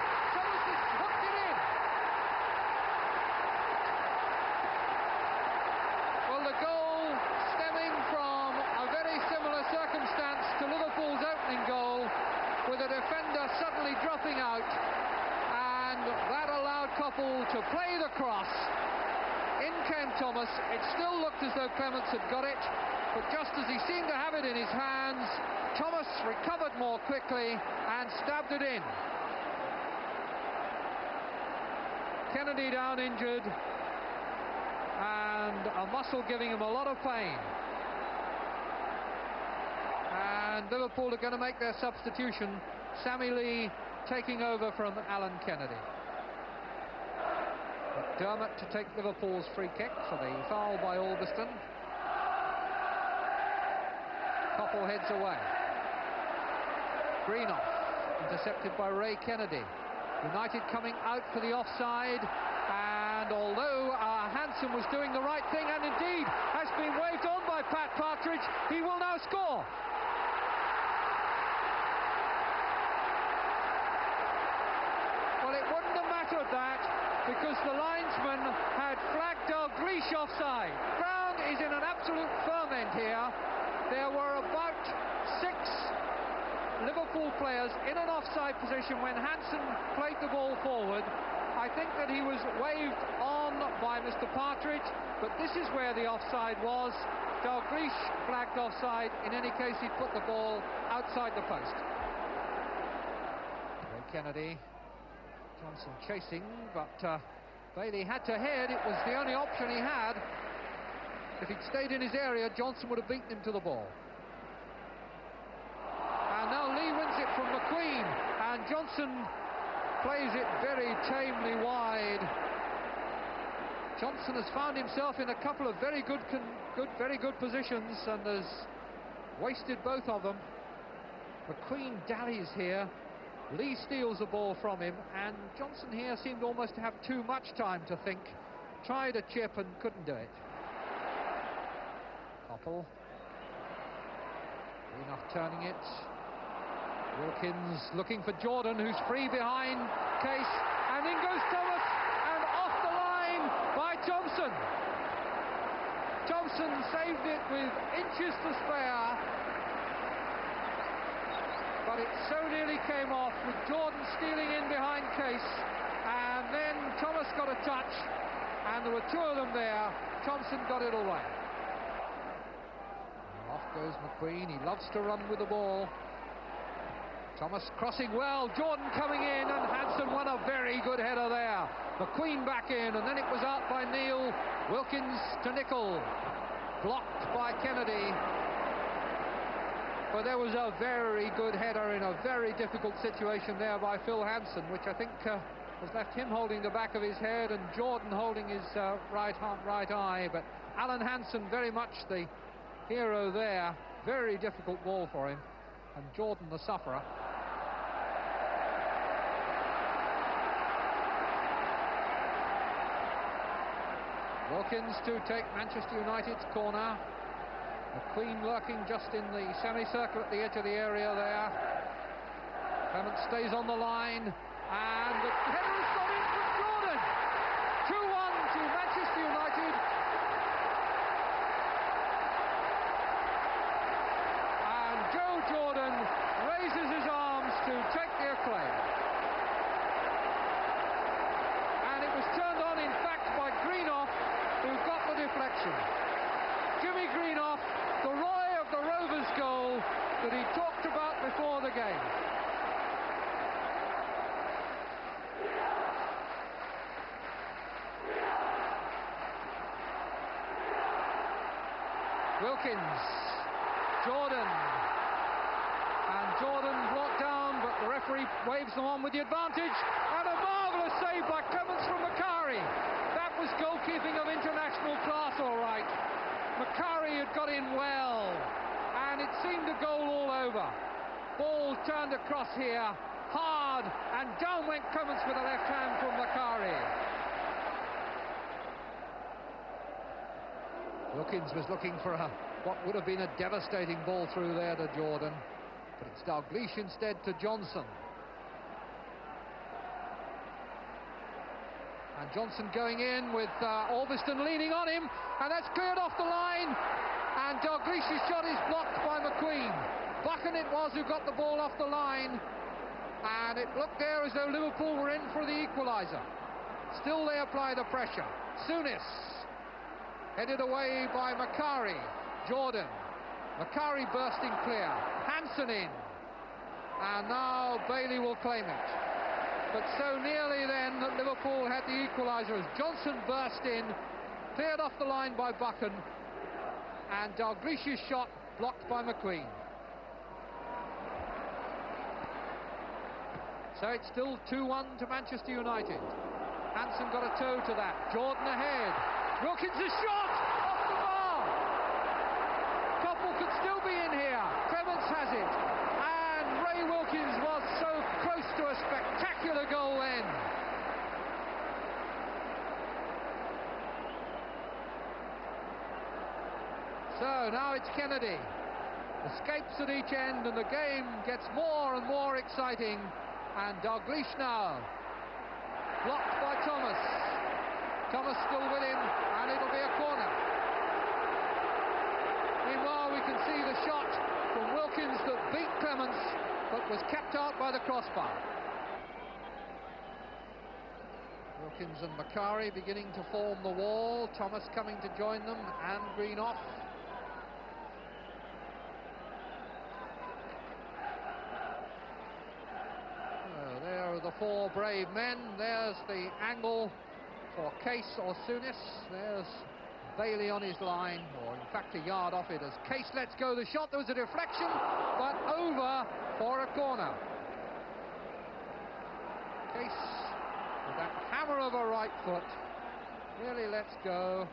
the defender suddenly dropping out, and that allowed Koppel to play the cross. In came Thomas. It still looked as though Clements had got it, but just as he seemed to have it in his hands, Thomas recovered more quickly and stabbed it in. Kennedy down injured, and a muscle giving him a lot of pain. And Liverpool are going to make their substitution. Sammy Lee taking over from Alan Kennedy. McDermott to take Liverpool's free kick for the foul by Albiston. Koppel heads away. Greenoff intercepted by Ray Kennedy. United coming out for the offside, and although Hansen was doing the right thing, and indeed has been waved on by Pat Partridge, he will now score. Well, it wouldn't have mattered that, because the linesman had flagged Dalglish offside. Brown is in an absolute ferment here. There were about 6 Liverpool players in an offside position when Hansen played the ball forward. I think that he was waved on by Mr. Partridge, but this is where the offside was. Dalglish flagged offside. In any case, he put the ball outside the post. Ray Kennedy, Johnson chasing, but Bailey had to head. It was the only option he had. If he'd stayed in his area, Johnson would have beaten him to the ball. And now Lee wins it from McQueen, and Johnson plays it very tamely wide. Johnson has found himself in a couple of very good positions, and has wasted both of them. McQueen dallies here. Lee steals the ball from him, and Johnson here seemed almost to have too much time to think. Tried a chip and couldn't do it. Koppel. Greenoff turning it. Wilkins looking for Jordan, who's free behind Case, and in goes Thomas, and off the line by Thompson. Thompson saved it with inches to spare, but it so nearly came off, with Jordan stealing in behind Case, and then Thomas got a touch, and there were 2 of them there. Thompson got it away. And off goes McQueen. He loves to run with the ball. Thomas crossing well, Jordan coming in, and Hansen won a very good header there. McQueen back in, and then it was out by Neal. Wilkins to Nicol, blocked by Kennedy. But there was a very good header in a very difficult situation there by Phil Hansen, which I think has left him holding the back of his head and Jordan holding his right eye. But Alan Hansen very much the hero there. Very difficult ball for him, and Jordan the sufferer. Wilkins to take Manchester United's corner. McQueen lurking just in the semicircle at the edge of the area there. Clement stays on the line, and the header has got in from Jordan. 2-1 to Manchester United. And Joe Jordan raises his arms to take the acclaim. And it was turned on, in fact, by Greenoff, who got the deflection. Jimmy Greenoff, the Roy of the Rovers goal that he talked about before the game. Wilkins, Jordan, and Jordan brought down, but the referee waves them on with the advantage, and a marvellous save by Clements from Macari. That was goalkeeping of international class, all right. Macari had got in well, and it seemed a goal all over. Ball turned across here, hard, and down went Clements with a left hand from Macari. Wilkins was looking for what would have been a devastating ball through there to Jordan, but it's Dalglish instead to Johnson. And Johnson going in with Albiston leaning on him, and that's cleared off the line, and Dalglish's shot is blocked by McQueen. Buchan it was who got the ball off the line, And it looked there as though Liverpool were in for the equaliser. Still they apply the pressure. Souness, headed away by Macari. Jordan. Macari bursting clear. Hansen in. And now Bailey will claim it. But so nearly then that Liverpool had the equaliser as Johnson burst in, cleared off the line by Buchan, and Dalglish's shot blocked by McQueen. So it's still 2-1 to Manchester United. Hansen got a toe to that. Jordan ahead. Wilkins' shot off the bar. Koppel could still be in here. Clements has it. And Ray Wilkins was so close to a spectacular goal then. So now it's Kennedy. Escapes at each end and the game gets more and more exciting. And Dalglish now. Blocked by Thomas. Thomas still with him, and it'll be a corner. Meanwhile, we can see the shot from Wilkins that beat Clements, but was kept out by the crossbar. Wilkins and Macari beginning to form the wall. Thomas coming to join them, and Green off. There are the four brave men. There's the angle for Case or Souness. There's Bailey on his line, or in fact a yard off it as Case lets go the shot. There was a deflection, but over for a corner. Case with that hammer of a right foot really lets go.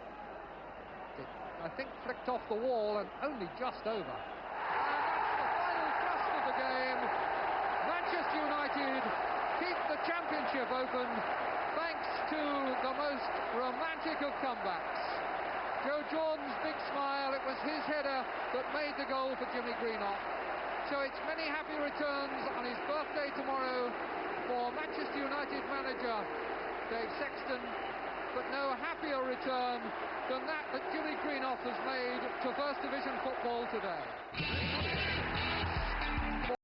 It, I think, flicked off the wall and only just over. And that's the final thrust of the game. Manchester United keep the championship open thanks to the most romantic of comebacks. Joe Jordan's big smile, it was his header that made the goal for Jimmy Greenough. So it's many happy returns on his birthday tomorrow for Manchester United manager Dave Sexton, but no happier return than that Jimmy Greenough has made to First Division football today.